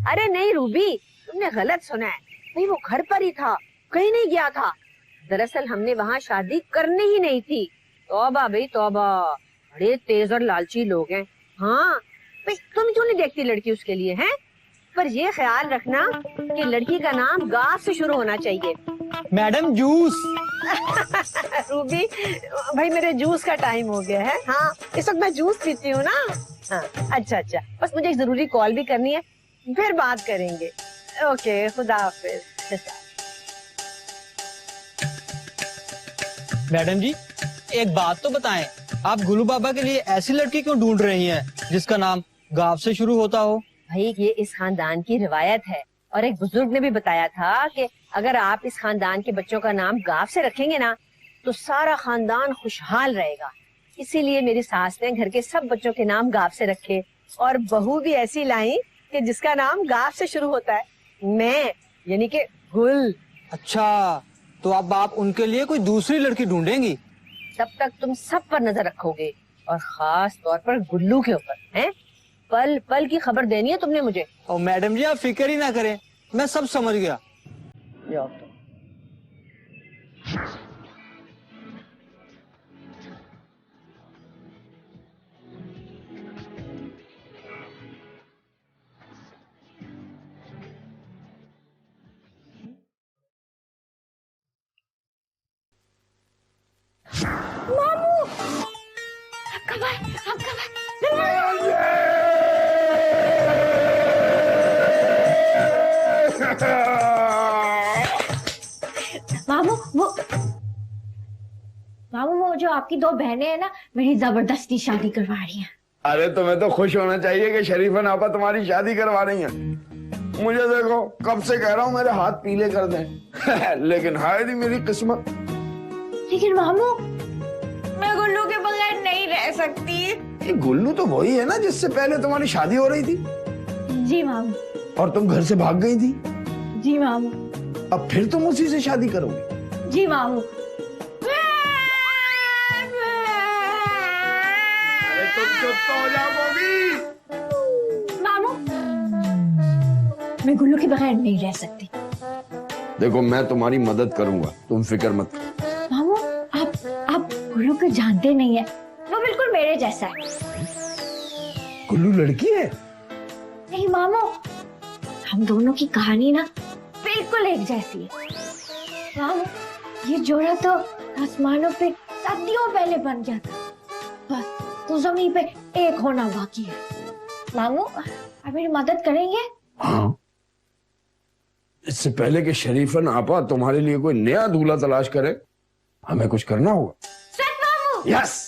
अरे नहीं रूबी, तुमने गलत सुना है। नहीं, वो घर पर ही था, कहीं नहीं गया था। दरअसल हमने वहाँ शादी करनी ही नहीं थी। तौबा भाई तौबा, बड़े तेज और लालची लोग हैं। हाँ भाई, तुम क्यों नहीं देखती लड़की उसके लिए हैं? पर ये ख्याल रखना कि लड़की का नाम गाफ से शुरू होना चाहिए। Madam juice. रूबी भाई, मेरे जूस का टाइम हो गया है। हाँ, इस वक्त मैं जूस पीती हूँ ना। हाँ, अच्छा, बस मुझे एक जरूरी कॉल भी करनी है, फिर बात करेंगे। ओके, खुदा हाफिज। मैडम जी, एक बात तो बताएं, आप गुल्लू बाबा के लिए ऐसी लड़की क्यों ढूंढ रही हैं जिसका नाम गाफ से शुरू होता हो? भाई, ये इस खानदान की रिवायत है और एक बुजुर्ग ने भी बताया था कि अगर आप इस खानदान के बच्चों का नाम गाफ से रखेंगे ना तो सारा खानदान खुशहाल रहेगा। इसीलिए मेरी सास ने घर के सब बच्चों के नाम गाफ से रखे और बहू भी ऐसी लाई कि जिसका नाम गाफ से शुरू होता है, मैं, यानी कि गुल। अच्छा, तो अब आप उनके लिए कोई दूसरी लड़की ढूंढेंगी? तब तक तुम सब पर नजर रखोगे और खास तौर पर गुल्लू के ऊपर, हैं? पल पल की खबर देनी है तुमने मुझे। और मैडम जी, आप फिक्र ही ना करें, मैं सब समझ गया। मामू, आप कब आए? मामू वो जो आपकी दो बहनें हैं ना, मेरी जबरदस्ती शादी करवा रही हैं। अरे तुम्हें तो खुश होना चाहिए कि शरीफन आपा तुम्हारी शादी करवा रही हैं। मुझे देखो, कब से कह रहा हूँ मेरे हाथ पीले कर दें लेकिन हाय दी मेरी किस्मत। लेकिन मामू, मैं गुल्लू के बगैर नहीं रह सकती। ये गुल्लू तो वही है ना जिससे पहले तुम्हारी शादी हो रही थी? जी मामू। और तुम घर से भाग गई थी? जी मामू। अब फिर तुम उसी से शादी करोगी? जी मामू। अरे तुम चुप तो हो जाओगी। मामू, मैं गुल्लू के बगैर नहीं रह सकती। देखो, मैं तुम्हारी मदद करूंगा, तुम फिक्र मत करो। मामू, आप गुल्लू को जानते नहीं है, वो बिल्कुल मेरे जैसा है। गुल्लू लड़की है? नहीं मामू, हम दोनों की कहानी ना बिल्कुल एक जैसी है। मामू, ये जोड़ा तो आसमानों पे सदियों पहले बन गया था, बस तो जमीन पे एक होना बाकी है। मामू, आप मेरी मदद करेंगे? हाँ, इससे पहले कि शरीफन आपा तुम्हारे लिए कोई नया दूल्हा तलाश करे, हमें कुछ करना होगा। सच मामू? यस।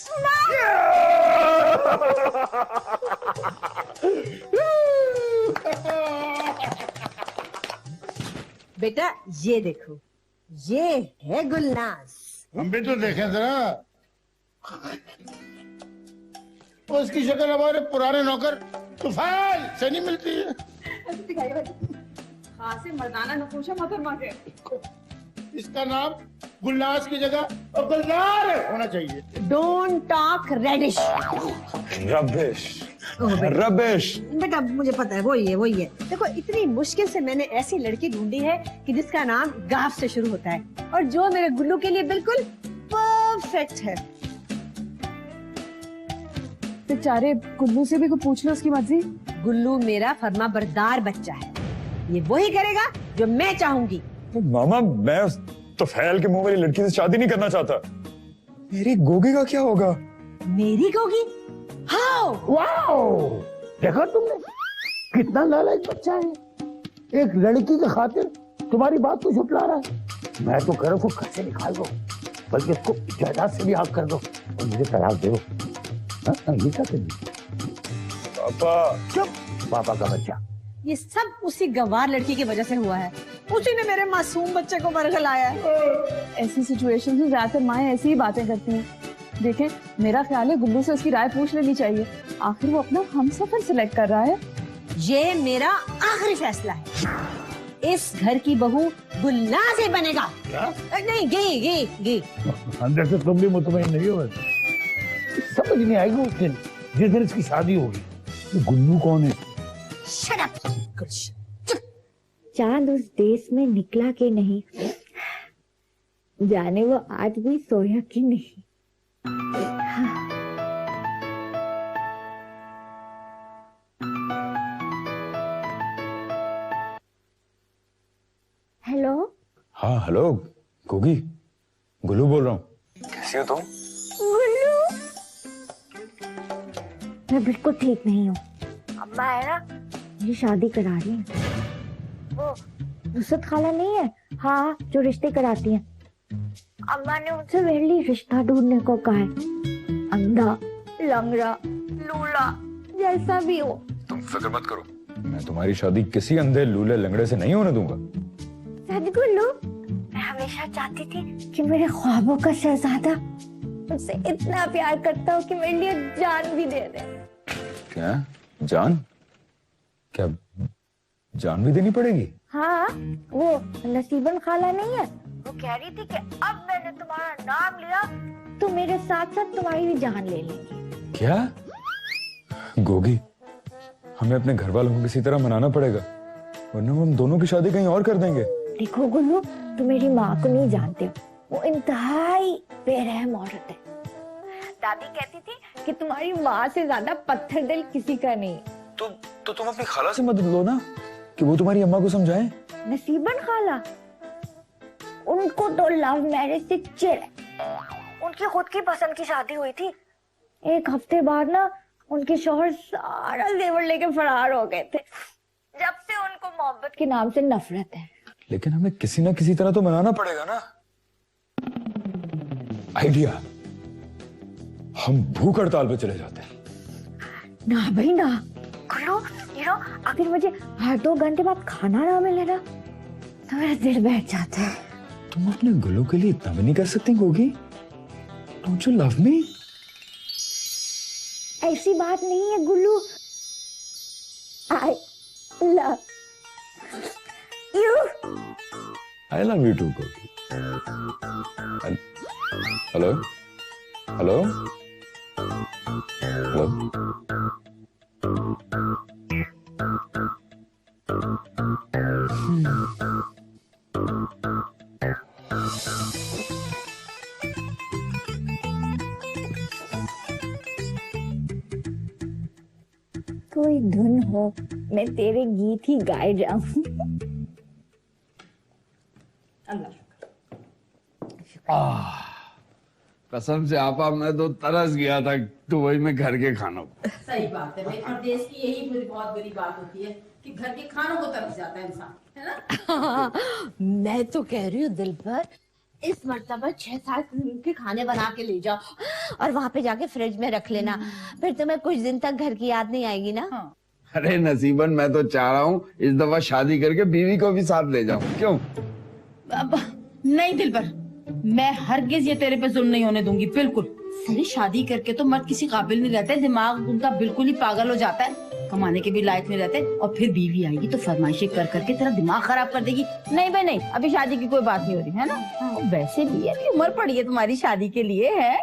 बेटा ये देखो, ये है गुलनाज। हम भी तो देखें जरा। उसकी शक्ल हमारे पुराने नौकर तूफान से नहीं मिलती है। खासे मर्दाना नफूशा मोहतरमा के। इसका नाम गुलनाज की जगह और गुलजार होना चाहिए। Don't talk radish. Rubbish rubbish. बेटा मुझे पता है, वही है। देखो, इतनी मुश्किल से मैंने ऐसी लड़की ढूंढी है कि जिसका नाम गाफ से शुरू होता है और जो मेरे गुल्लू के लिए बिल्कुल परफेक्ट है। बेचारे गुल्लू से भी कुछ पूछ लो उसकी मर्जी। गुल्लू मेरा फर्मा बरदार बच्चा है, ये वही करेगा जो मैं चाहूंगी। तो मामा, मैं उस तुफैल के मुंह वाली लड़की से शादी नहीं करना चाहता। मेरी गोगी का क्या होगा? मेरी गोगी? हाउ? वाओ, देखा तुमने कितना नालायक बच्चा है। एक लड़की की खातिर तुम्हारी बात को झुठला रहा है। मैं तो कह रहा हूँ घर से निकाल दो, बल्कि इसको जायदाद से भी आग कर दो और मुझे तलाक दो। ये क्या करेंगे? पापा। चुप, पापा का बच्चा। ये सब उसी गवार लड़की की वजह से हुआ है। उसी ने मेरे मासूम बच्चे को बरगलाया है। ऐसी सिचुएशन में ज्यादातर माएं ऐसी ही बातें करती हैं। देखें, मेरा ख्याल है गुल्लू से उसकी राय पूछ लेनी चाहिए। आखिर वो अपना हमसफर सिलेक्ट कर रहा है। ये मेरा आखिरी फैसला है। इस घर की बहू गुलनाज ही बनेगा। क्या? नहीं, गे। अंदर से तुम भी मुतमईन नहीं हो। समझ नहीं आएगी उस दिन जिस दिन इसकी शादी होगी। तो गुल्लू कौन है? Shut up. चांद उस देश में निकला कि नहीं, जाने वो आज भी सोया कि नहीं। हेलो। हाँ हेलो गोगी, गुल्लू बोल रहा हूँ। कैसी हो तुम? गुल्लू, मैं बिल्कुल ठीक नहीं हूँ। अम्मा है ना, मेरी शादी करा रही है। वो नुसरत खाला नहीं है, हाँ, जो रिश्ते कराती है। अम्मा ने उनसे मेरे लिए रिश्ता ढूंढने को कहा है। अंधा, लंगड़ा, लूला, जैसा भी हो। तुम फिक्र मत करो, मैं तुम्हारी शादी किसी अंधे लूले लंगड़े से नहीं होने दूंगा। गुल्लू, मैं हमेशा चाहती थी कि मेरे ख्वाबों का शहजादा मुझसे इतना प्यार करता हो कि मेरे लिए जान भी दे दे। क्या जान? क्या जान भी देनी पड़ेगी? हाँ, वो नसीबन खाला नहीं है, वो कह रही थी कि अब मैंने तुम्हारा नाम लिया तो मेरे साथ साथ तुम्हारी भी जान ले लेंगी। क्या? गोगी, हमें अपने घर वालों को किसी तरह मनाना पड़ेगा, वरना हम दोनों की शादी कहीं और कर देंगे। देखो गुल्लू, तुम मेरी माँ को नहीं जानते हो, वो इंतहाई बेरहम औरत है। दादी कहती थी कि तुम्हारी माँ से ज्यादा पत्थर दिल किसी का नहीं। तो तुम अपनी खाला से मदद लो ना, कि वो तुम्हारी अम्मा को समझाएं। नसीबन खाला, उनको तो लव मैरिज से चिढ़ है। उनकी खुद की पसंद की शादी हुई थी, एक हफ्ते बाद ना उनके शौहर सारा जेवर लेके फरार हो गए थे। जब से उनको मोहब्बत के नाम से नफरत है। लेकिन हमें किसी ना किसी तरह तो मनाना पड़ेगा ना। आइडिया, हम भूख हड़ताल पे चले जाते हैं। ना भाई ना गुल्लू, अगर मुझे हर 2 घंटे बाद खाना ना मिले ना तो मेरा दिल बैठ जाता है। तुम अपने गुल्लू के लिए इतना भी नहीं कर सकती Gogi? Don't you love me? ऐसी बात नहीं है गुल्लू, I love you. I love you too, Gogi. Hello hello hello. कोई धुन हो, मैं तेरे गीत ही गाए जाऊं। कसम से आपा, मैं तो तरस गया था दुबई में घर के खानों को। सही बात है भाई, और देश की यही मुझे बहुत बड़ी बात होती है कि घर के खानों को तरस जाता है इंसान, है ना? मैं तो कह रही हूँ दिलबर, इस मर्तबा 6-7 दिन के खाने बना के ले जाओ और वहाँ पे जाके फ्रिज में रख लेना, फिर तुम्हें कुछ दिन तक घर की याद नहीं आएगी ना। हाँ। अरे नसीबन, मैं तो चाह रहा हूँ इस दफा शादी करके बीवी को भी साथ ले जाऊं। क्यों? अब नहीं दिलबर, मैं हरगिज ये तेरे पे जुल्म नहीं होने दूंगी, बिल्कुल। सही शादी करके तो मर्द किसी काबिल नहीं रहते, दिमाग उनका बिल्कुल ही पागल हो जाता है, कमाने के भी लायक नहीं रहते, और फिर बीवी आएगी तो फरमाइशें कर करके तेरा दिमाग खराब कर देगी। नहीं भाई नहीं, अभी शादी की कोई बात नहीं हो रही है ना। वैसे भी अभी उम्र पड़ी है तुम्हारी शादी के लिए, है?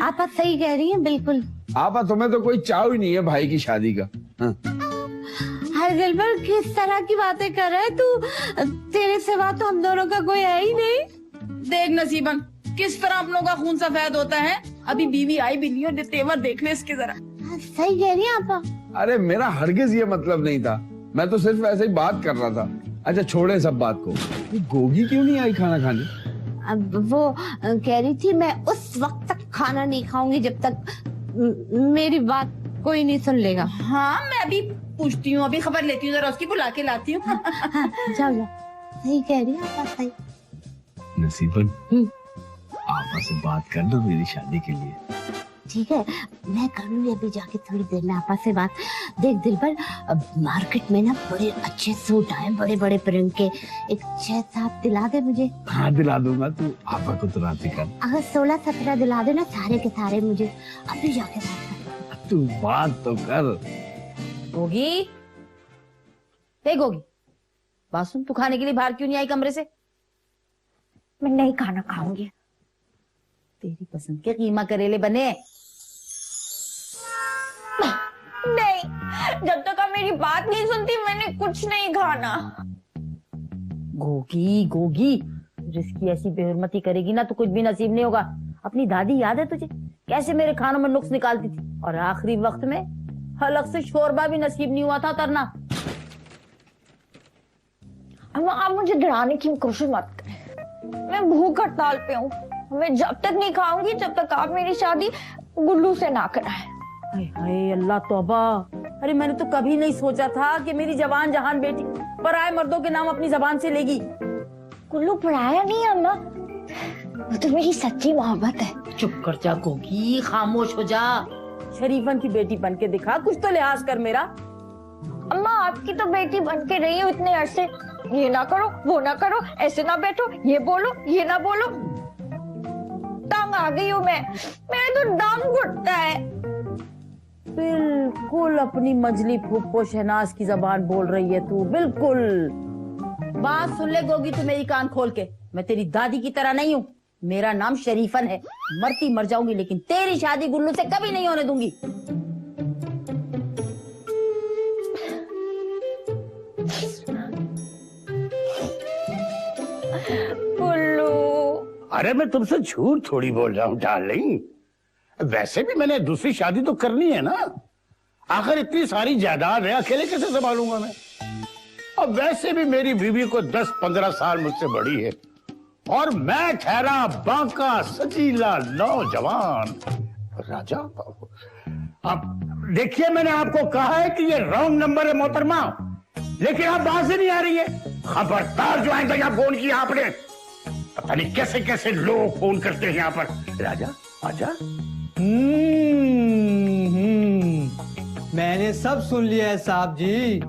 आप सही कह रही हैं, बिल्कुल। आपा, तुम्हें तो कोई चाव ही नहीं है भाई की शादी का। हाँ। हर दिलबर किस तरह की बातें कर रहा है तू? तेरे सिवा तो हम दोनों का कोई है ही नहीं। देख नसीबन, किस तरह अपनों का खून सफेद होता है। अभी बीवी आई भी नहीं और तेवर देख ले इसके जरा। सही कह रही हैं आपा। अरे मेरा हरगिज ये मतलब नहीं था, मैं तो सिर्फ ऐसे ही बात कर रहा था। अच्छा छोड़े सब बात को, ये गोगी क्यों नहीं आई खाना खाने? अब वो कह रही थी मैं उस वक्त तक खाना नहीं खाऊंगी जब तक मेरी बात कोई नहीं सुन लेगा। हाँ, मैं अभी पूछती हूँ, अभी खबर लेती हूँ, जरा उसकी बुला के लाती हूँ। चलो, सही कह रही है आपा, सही। नसीबन, आपा से बात कर लो मेरी शादी के लिए। ठीक है, मैं कर लूंगी अभी जाके थोड़ी देर में आपा से बात। देख दिलबर, मार्केट में ना बड़े अच्छे सूट आए, बड़े बड़े प्रिंट के, एक 6-7 दिला दे मुझे। हाँ दिला दूंगा, तू आपा को तो राजी कर। अगर 16-17 दिला दे ना, सारे के सारे मुझे। अभी जाके बात कर। तू बात तो कर। गोगी, हे गोगी, बात सुन, तू खाने के लिए बाहर क्यों नहीं आई कमरे से? मैं नहीं खाना खाऊंगी। तेरी पसंद के कीमा करेले बने। नहीं, जब तक आप मेरी बात नहीं सुनती मैंने कुछ नहीं खाना। गोगी गोगी, जिसकी ऐसी बेहरमती करेगी ना तो कुछ भी नसीब नहीं होगा। अपनी दादी याद है तुझे, कैसे मेरे खानों में नुक्स निकालती थी, और आखिरी वक्त में हलक से शोरबा भी नसीब नहीं हुआ था तरना। अम्मा आप मुझे डराने की कोशिश मत करें, मैं भूख हड़ताल पे हूँ। मैं जब तक नहीं खाऊंगी जब तक आप मेरी शादी गुल्लू से ना कराएं। हाय हाय अल्लाह तौबा। अरे मैंने तो कभी नहीं सोचा था कि मेरी जवान जहान बेटी पराए मर्दों के नाम अपनी जबान से लेगी। गुल्लू पढ़ाया नहीं अम्मा, वो तो मेरी सच्ची मोहब्बत है। चुप कर जा गोगी, खामोश हो जा। शरीफन की बेटी बन के दिखा, कुछ तो लिहाज कर मेरा। अम्मा आपकी तो बेटी बन के रही हो इतने अरसे, ये ना करो वो ना करो, ऐसे ना बैठो, ये बोलो ये ना बोलो। तंग आ गई हूँ मैं, मेरा तो दम घुटता है। बिल्कुल अपनी मजली फूफो शहनाज की जबान बोल रही है तू, बिल्कुल। बात सुन ले गोगी तू मेरी कान खोल के, मैं तेरी दादी की तरह नहीं हूँ। मेरा नाम शरीफन है, मरती मर जाऊंगी लेकिन तेरी शादी गुल्लू से कभी नहीं होने दूंगी। गुल्लू अरे मैं तुमसे झूठ थोड़ी बोल रहा हूँ डार्लिंग, वैसे भी मैंने दूसरी शादी तो करनी है ना। आखिर इतनी सारी जायदाद है, अकेले कैसे संभालूंगा मैं। और वैसे भी मेरी बीवी को 10-15 साल मुझसे बड़ी है, और मैं ठहरा बांका सजीला नौजवान राजा। अब देखिए मैंने आपको कहा है कि ये रॉन्ग नंबर है मोहतरमा, लेकिन आप बात से नहीं आ रही है। खबरदार जो आएगा यहाँ फोन किया आपने, पता नहीं कैसे कैसे लोग फोन करते हैं यहाँ पर। राजा आजा। मैंने सब सुन लिया है साहब जी।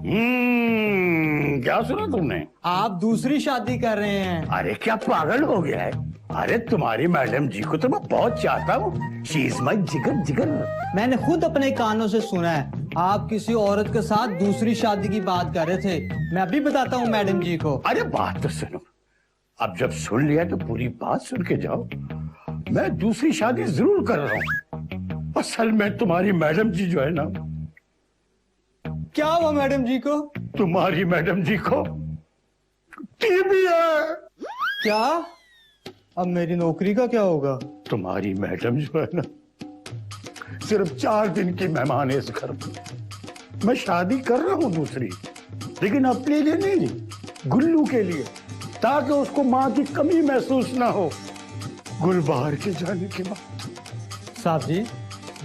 क्या सुना तुमने? आप दूसरी शादी कर रहे हैं। अरे क्या पागल हो गया है? अरे तुम्हारी मैडम जी को तो मैं बहुत चाहता हूँ, शी इज माय जिगर जिगर। मैंने खुद अपने कानों से सुना है, आप किसी औरत के साथ दूसरी शादी की बात कर रहे थे। मैं अभी बताता हूँ मैडम जी को। अरे बात तो सुनो, अब जब सुन लिया तो पूरी बात सुन के जाओ। मैं दूसरी शादी जरूर कर रहा हूँ। असल में तुम्हारी मैडम जी जो है ना। क्या हुआ मैडम जी को? तुम्हारी मैडम जी को टीबी है। क्या? अब मेरी नौकरी का क्या होगा? तुम्हारी मैडम जो है ना, सिर्फ 4 दिन की मेहमान है इस घर में। मैं शादी कर रहा हूँ दूसरी, लेकिन अपने लिए नहीं, गुल्लू के लिए, ताकि उसको माँ की कमी महसूस ना हो गुलबहार के जाने के बाद। साहब जी,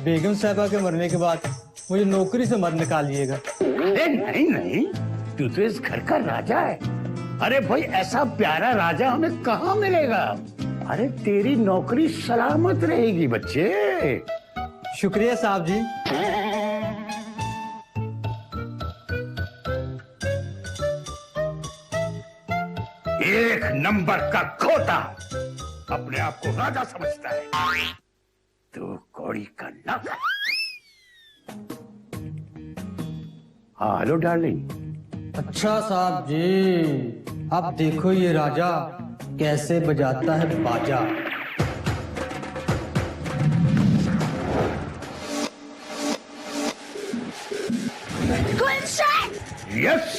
बेगम साहबा के मरने के बाद मुझे नौकरी से मत निकालिएगा। अरे नहीं नहीं, तू तो इस घर का राजा है। अरे भाई ऐसा प्यारा राजा हमें कहाँ मिलेगा। अरे तेरी नौकरी सलामत रहेगी बच्चे। शुक्रिया साहब जी। एक नंबर का खोता अपने आप को राजा समझता है, तो कौड़ी का नौकर। हाँ हेलो डार्लिंग। अच्छा साहब जी, अब देखो ये राजा कैसे बजाता है बाजा। यस।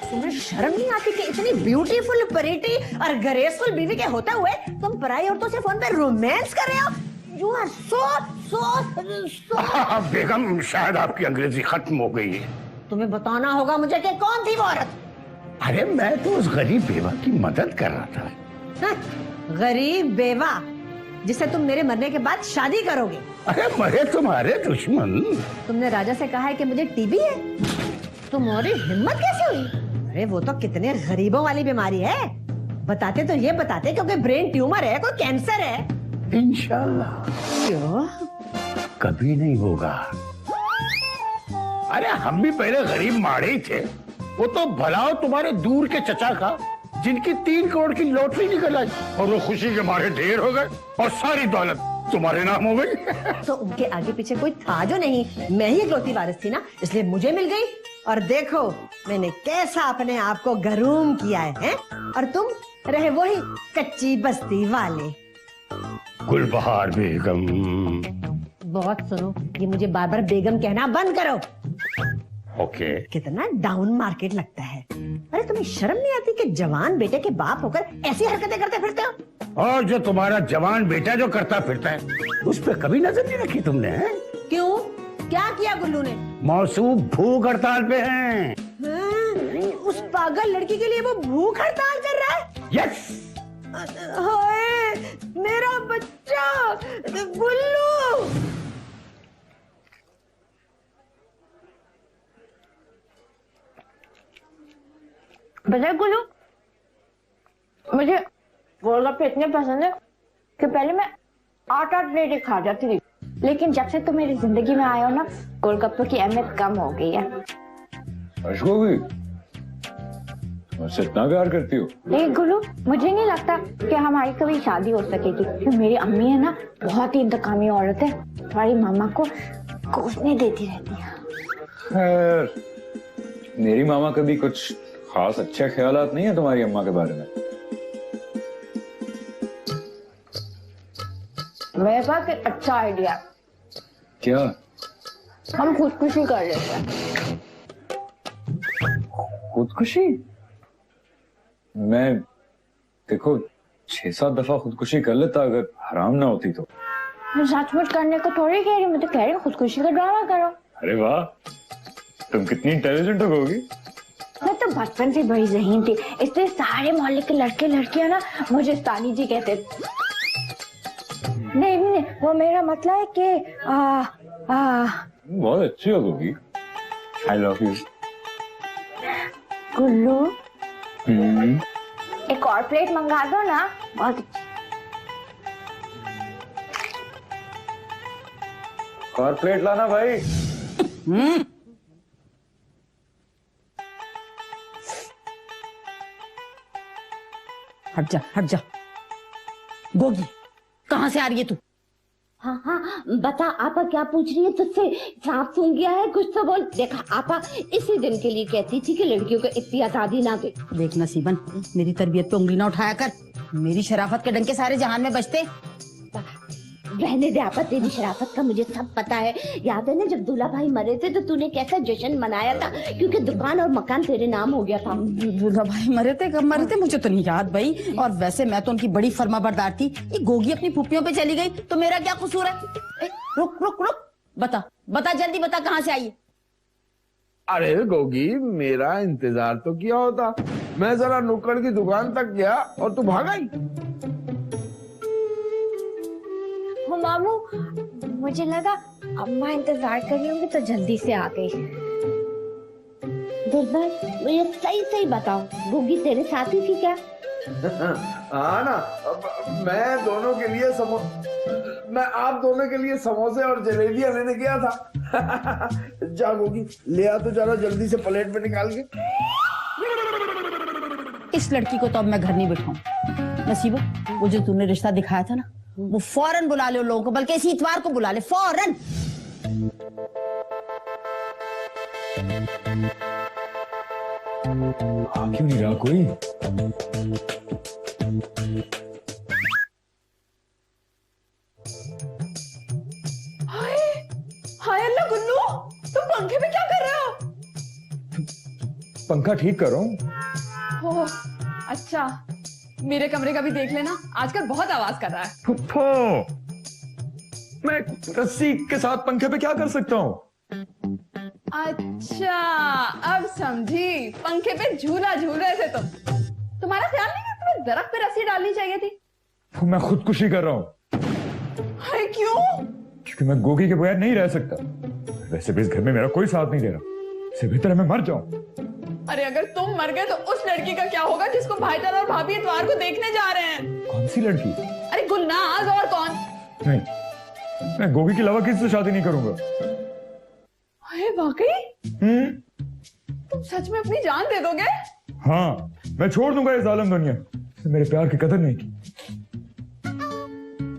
तुम्हें शर्म नहीं आती कि इतनी ब्यूटीफुल प्रिटी और ग्रेसफुल बीवी के होते हुए तुम पराई औरतों से फोन पे रोमांस कर रहे हो? यू आर सो बेगम शायद आपकी अंग्रेजी खत्म हो गई है। तुम्हें बताना होगा मुझे कि कौन थी वो औरत। अरे मैं तो उस गरीब बेवा की मदद कर रहा था। हाँ, गरीब बेवा जिसे तुम मेरे मरने के बाद शादी करोगे। अरे मरे तुम्हारे दुश्मन। तुमने राजा से कहा है कि मुझे टीबी है, तुम्हारी हिम्मत कैसे हुई? अरे वो तो कितने गरीबों वाली बीमारी है, बताते तो ये बताते क्योंकि ब्रेन ट्यूमर है, कोई कैंसर है। इंशाल्लाह। क्यों? कभी नहीं होगा। अरे हम भी पहले गरीब माड़े ही थे। वो तो भला तुम्हारे दूर के चचा का, जिनकी 3 करोड़ की लॉटरी निकल आई, और वो खुशी के मारे ढेर हो गए और सारी दौलत तुम्हारे नाम हो गई। तो उनके आगे पीछे कोई था जो नहीं, मैं ही इकलौती वारिस थी ना, इसलिए मुझे मिल गई। और देखो मैंने कैसा अपने आप को गरूम किया है? और तुम रहे वही कच्ची बस्ती वाले। गुलबहार बेगम। बहुत सुनो, ये मुझे बार बार बेगम कहना बंद करो। ओके। कितना डाउन मार्केट लगता है। अरे तुम्हें शर्म नहीं आती कि जवान बेटे के बाप होकर ऐसी हरकतें करते फिरते हो? और जो तुम्हारा जवान बेटा जो करता फिरता है उस पर कभी नजर नहीं रखी तुमने? है? क्यों, क्या किया गुल्लू ने? मौसू भूख हड़ताल पे हैं। उस पागल लड़की के लिए वो भूख हड़ताल कर रहा है? यस। हाय मेरा बच्चा गुल्लू। पता है गुल्लू, मुझे गोलगप्पे इतने पसंद है कि पहले मैं 8-8 प्लेट खा जाती थी, लेकिन जब से तुम मेरी जिंदगी में आए हो ना, गोलगप्पे की अहमियत कम हो गई है। अशकोगी, मुझसे इतना प्यार करती हो? नहीं गुल्लू, मुझे नहीं लगता कि हमारी कभी शादी हो सकेगी, क्योंकि मेरी अम्मी है ना, बहुत ही इंतकामी औरत है। तुम्हारी मामा को कोसने देती रहती है। खैर, मेरी मामा कभी कुछ खास अच्छे ख्यालात नहीं है तुम्हारी अम्मा के बारे में। मेरे पास एक अच्छा आइडिया। क्या? हम खुदकुशी कर लेते हैं। खुदकुशी? मैं देखो 6-7 दफा खुदकुशी कर लेता अगर हराम ना होती तो। मैं सचमुच करने को थोड़ी कह रही, मैं तो कह रही खुदकुशी का ड्रामा करो। अरे वाह, तुम कितनी इंटेलिजेंट होगी। मैं तो बचपन से बड़ी ज़हीन थी, इसलिए सारे मोहल्ले के लड़के लड़कियां ना मुझे स्तानी जी कहते थे। नहीं, वो मेरा मतलब है कि बहुत अच्छी होगी। आई लव यू गुल्लू। एक और प्लेट मंगा दो ना, बहुत अच्छी। और प्लेट लाना भाई। हट जा गोगी, कहाँ से आ रही है तू? हाँ, बता आपा क्या पूछ रही है तुझसे? सांप सूंघ गया है, कुछ तो बोल। देखा आपा इसी दिन के लिए कहती थी कि लड़कियों को इतनी आजादी ना दे। देख नसीबन, मेरी तरबियत पे उंगली ना उठाया कर, मेरी शराफत के डंके सारे जहान में बजते। रहने दे आपा, तेरी शराफत का मुझे सब पता है। याद है ना जब दूल्हा भाई मरे थे तो तूने कैसा जश्न मनाया था, क्योंकि दुकान और मकान तेरे नाम हो गया था। दूल्हा भाई मरे थे? कब मरे थे मुझे तो नहीं याद भाई। और वैसे मैं तो उनकी बड़ी फर्माबरदार थी। ये गोगी अपनी फूफियों पे चली गई तो मेरा क्या कसूर है? रुक रुक रुक, बता जल्दी बता, कहाँ से आई है? अरे गोगी, मेरा इंतजार तो किया होता। मैं जरा नुक्कड़ की दुकान तक गया और तू भाग आई। मामू, मुझे लगा अम्मा इंतजार कर रही होंगी तो जल्दी से आ गई। दुर्बल, मुझे सही बताओ, गोगी तेरे साथ ही थी क्या? हाँ ना, मैं आप दोनों के लिए समोसे और जलेबियां लेने गया था। जा गोगी, ले आ तो जरा जल्दी से प्लेट पे निकाल के। इस लड़की को तो अब मैं घर नहीं बिठाऊं। नसीबो, वो जो तूने रिश्ता दिखाया था ना, वो फौरन बुला ले उन लोगों को, बल्कि इसी इतवार को बुला ले, फौरन। क्यों नहीं रहा कोई? हाय अल्लाह गुल्लू, तुम पंखे पे क्या कर रहे हो? पंखा ठीक कर रहा हूँ। ओह अच्छा, मेरे कमरे का भी देख लेना, आजकल बहुत आवाज कर रहा है। फुफ्फो, मैं रस्सी के साथ पंखे पे क्या कर सकता हूँ? अच्छा अब समझी, पंखे पे झूला झूल रहे थे तुम। तुम्हारा ख्याल नहीं है तुम्हें दरख्त पे रस्सी डालनी चाहिए थी? मैं खुदकुशी कर रहा हूँ। अरे क्यों? क्योंकि मैं गोगी के बगैर नहीं रह सकता। वैसे भी इस घर में मेरा कोई साथ नहीं दे रहा, इससे बेहतर है मैं मर जाऊं। अरे अगर तुम मर गए तो उस लड़की का क्या होगा जिसको भाईजान और भाभी इतवार को देखने जा रहे हैं? कौन सी लड़की? अरे गुलनाज, और कौन? नहीं, मैं गोगी के अलावा किसी से शादी नहीं करूंगा। अरे वाकई? तुम सच में अपनी जान दे दोगे? हाँ, मैं छोड़ दूंगा इस जालिम दुनिया। मेरे प्यार की कदर नहीं की।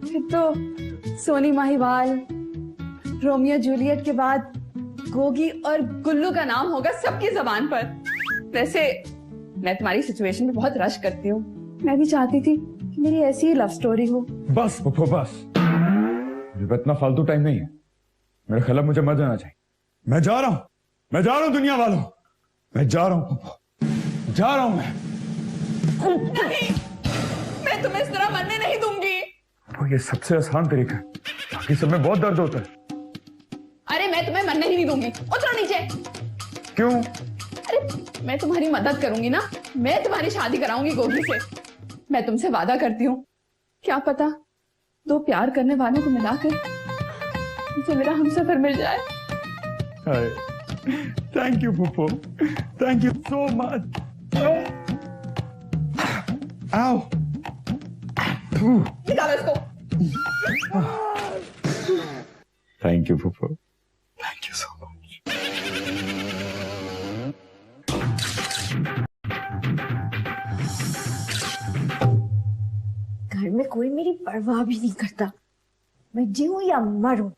फिर तो सोनी माहीवाल, रोमियो जूलियट के बाद गोगी और गुल्लू का नाम होगा सबकी जबान पर। वैसे मैं तुम्हारी सिचुएशन में बहुत रश करती हूँ। मैं भी चाहती थी कि मेरी ऐसी ही लव स्टोरी हो। बस पुप्पो बस, मुझे इतना फालतू टाइम नहीं है। मेरा ख्याल मुझे मर जाना चाहिए। मैं जा रहा हूँ। मैं जा रहा हूं दुनिया वालों, मैं जा रहा हूं फूफो, जा रहा हूं मैं। नहीं, मैं तुम्हें इस तरह मरने नहीं दूंगी। वो ये सबसे आसान तरीका है, बाकी सब में बहुत दर्द होता है। अरे मैं तुम्हें मरने ही नहीं दूंगी, उतरो नीचे। क्यों? अरे मैं तुम्हारी मदद करूंगी ना, मैं तुम्हारी शादी कराऊंगी गोगी से। मैं तुमसे वादा करती हूँ, क्या पता दो प्यार करने वालों को मिलाकर मुझे मेरा हमसफर मिल जाए। थैंक यू फूफो, थैंक यू सो मच। आओ, निकालो इसको। थैंक यू फूफो, थैंक यू सो मच। घर में कोई मेरी परवाह भी नहीं करता, मैं जीऊं या मरूं।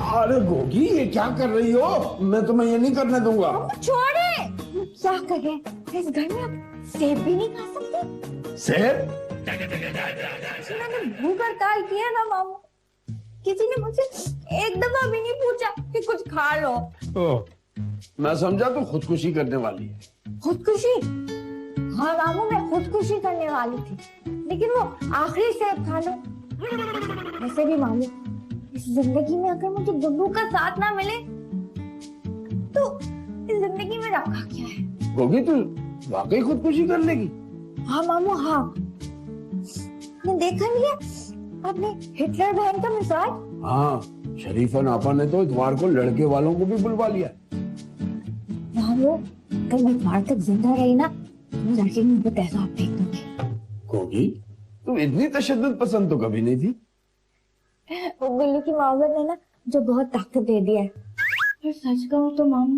अरे गोगी, ये क्या कर रही हो? मैं तुम्हें ये नहीं करने दूंगा। छोड़े, क्या करें, इस घर में आप सेब भी नहीं खा सकते। सेब? मैंने भूख हड़ताल किया ना मामू, किसी ने मुझसे एक दफा भी नहीं पूछा कि कुछ खा लो। ओह, मैं समझा तू खुदकुशी करने वाली है। खुदकुशी? हाँ मामू, मैं खुदकुशी करने वाली थी, लेकिन वो आखिरी सेब खा लो। वैसे भी मामू, इस जिंदगी में अगर मुझे गुल्लू का साथ ना मिले तो इस जिंदगी में रखा क्या है? गोगी, तू वाकई खुदकुशी कर लेगी? हाँ मामू, हाँ। मैं देखा नहीं है आपने हिटलर बहन का मिजाज? हाँ, शरीफा नापा ने तो इतवार को लड़के वालों को भी बुलवा लिया। मामू, अगर मैं इतवार तक जिंदा रही ना तो लड़के के मुंह पे तेजाब फेंक दूंगी। गोगी, तू इतनी तशद्दुद पसंद तो कभी नहीं थी। वो गुल्लू की मोहब्बत ने ना मुझे बहुत ताकत दे दिया है। पर सच कहूँ तो मामू,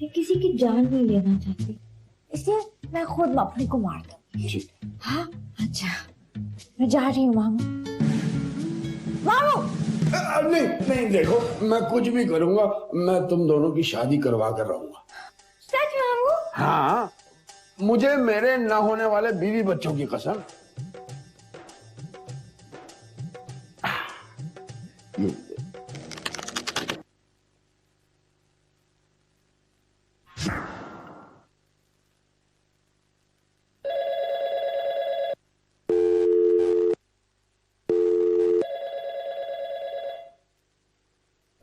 मैं किसी की जान नहीं लेना चाहती, इसलिए मैं खुद अपने को मार दूंगी। हाँ, अच्छा, मैं जा रही हूँ मामू। मामू! नहीं नहीं, देखो, मैं कुछ भी करूंगा, मैं तुम दोनों की शादी करवा कर रहूंगा। सच मामू? हाँ, मुझे मेरे न होने वाले बीवी बच्चों की कसम।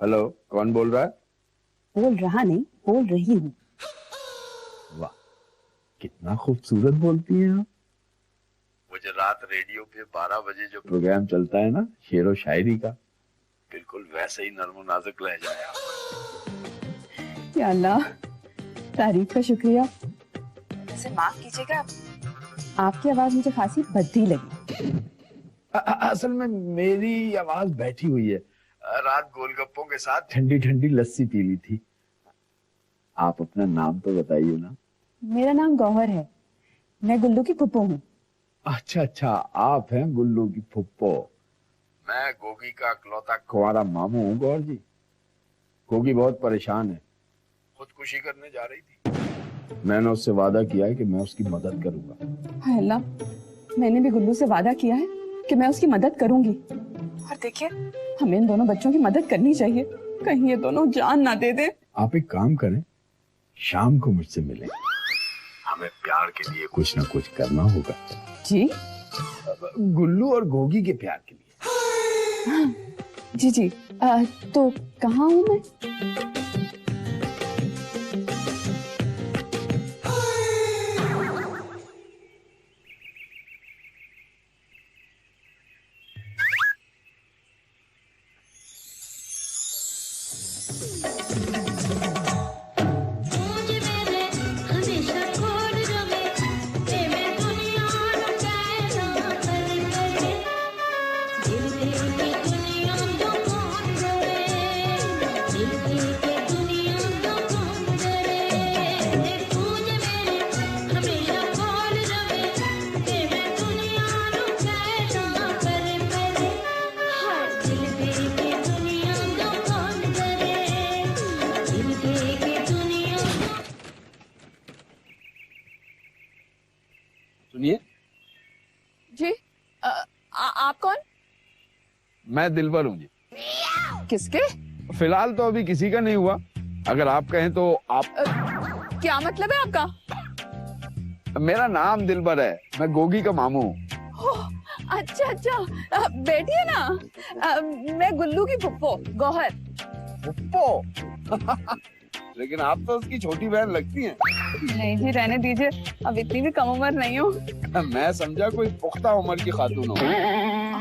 हेलो, कौन बोल रहा है? बोल रहा नहीं, बोल रही हूँ। वाह, कितना खूबसूरत बोलती हैं आप। मुझे रात रेडियो पे 12 बजे जो प्रोग्राम चलता है ना, शेर व शायरी का, बिल्कुल वैसे ही नर्म नाजुक लहजा है आपका। या अल्लाह, तारीफ का शुक्रिया। वैसे माफ कीजिएगा, आपकी आवाज मुझे खासी भद्दी लगी। असल में मेरी आवाज बैठी हुई है। रात गोलगप्पों के साथ ठंडी ठंडी लस्सी पी ली थी। आप अपना नाम तो बताइए ना। मेरा नाम गौहर है, मैं गुल्लू की फुप्पो हूँ। अच्छा अच्छा, आप हैं गुल्लू की फुप्पो। मैं गोगी का इकलौता कुंवारा मामू हूँ गौर जी। गोगी बहुत परेशान है, खुदकुशी करने जा रही थी। मैंने उससे वादा किया है कि मैं उसकी मदद करूंगा। हाय अल्लाह, मैंने भी गुल्लू से वादा किया है कि मैं उसकी मदद करूंगी। और देखिए, हमें इन दोनों बच्चों की मदद करनी चाहिए, कहीं ये दोनों जान ना दे दे। आप एक काम करें, शाम को मुझसे मिलें। हमें प्यार के लिए कुछ ना कुछ करना होगा। जी? गुल्लू और गोगी के प्यार के लिए। जी जी, तो कहाँ हूँ मैं? सुनिए। जी, आप कौन? मैं दिलबर हूँ जी। किसके? फिलहाल तो अभी किसी का नहीं हुआ, अगर आप कहें तो आप। क्या मतलब है आपका? मेरा नाम दिलबर है, मैं गोगी का मामू हूँ। अच्छा अच्छा, बेटी है ना, मैं गुल्लू की फुप्पो गौहर। फुप्पो? लेकिन आप तो उसकी छोटी बहन लगती हैं। नहीं जी, रहने दीजिए, अब इतनी भी कम उम्र नहीं हूँ। मैं समझा कोई पुख्ता उम्र की खातून हो।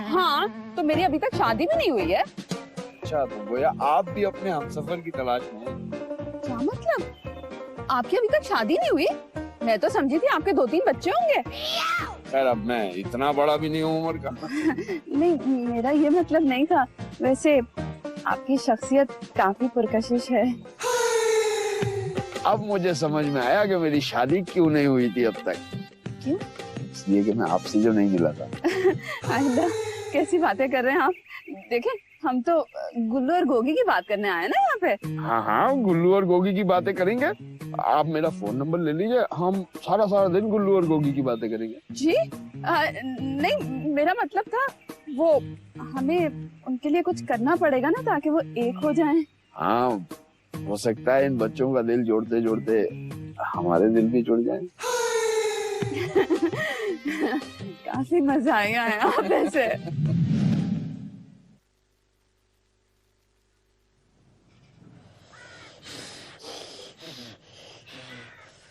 हाँ, तो मेरी अभी तक शादी भी नहीं हुई है। अच्छा, तो गोया आप भी अपने हमसफर की तलाश में हैं। क्या मतलब? आपकी अभी तक शादी नहीं हुई? मैं तो समझी थी आपके 2-3 बच्चे होंगे। खैर, अब मैं इतना बड़ा भी नहीं हूँ उम्र का। नहीं, मेरा ये मतलब नहीं था। वैसे आपकी शख्सियत काफी पुरकशिश है। अब मुझे समझ में आया कि मेरी शादी क्यों नहीं हुई थी अब तक। क्यों? इसलिए कि मैं आपसे जो नहीं मिला था। आइंदा कैसी बातें कर रहे हैं आप? देखें, हम तो गुल्लू और गोगी की बात करने आए ना यहाँ पे। हाँ हाँ, गुल्लू और गोगी की बातें करेंगे। आप मेरा फोन नंबर ले लीजिए, हम सारा दिन गुल्लू और गोगी की बातें करेंगे। जी नहीं, मेरा मतलब था वो हमें उनके लिए कुछ करना पड़ेगा ना, ताकि वो एक हो जाएं। हाँ, हो सकता है इन बच्चों का दिल जोड़ते जोड़ते हमारे दिल भी जुड़ जाए। काफी मजा आया है आप ऐसे।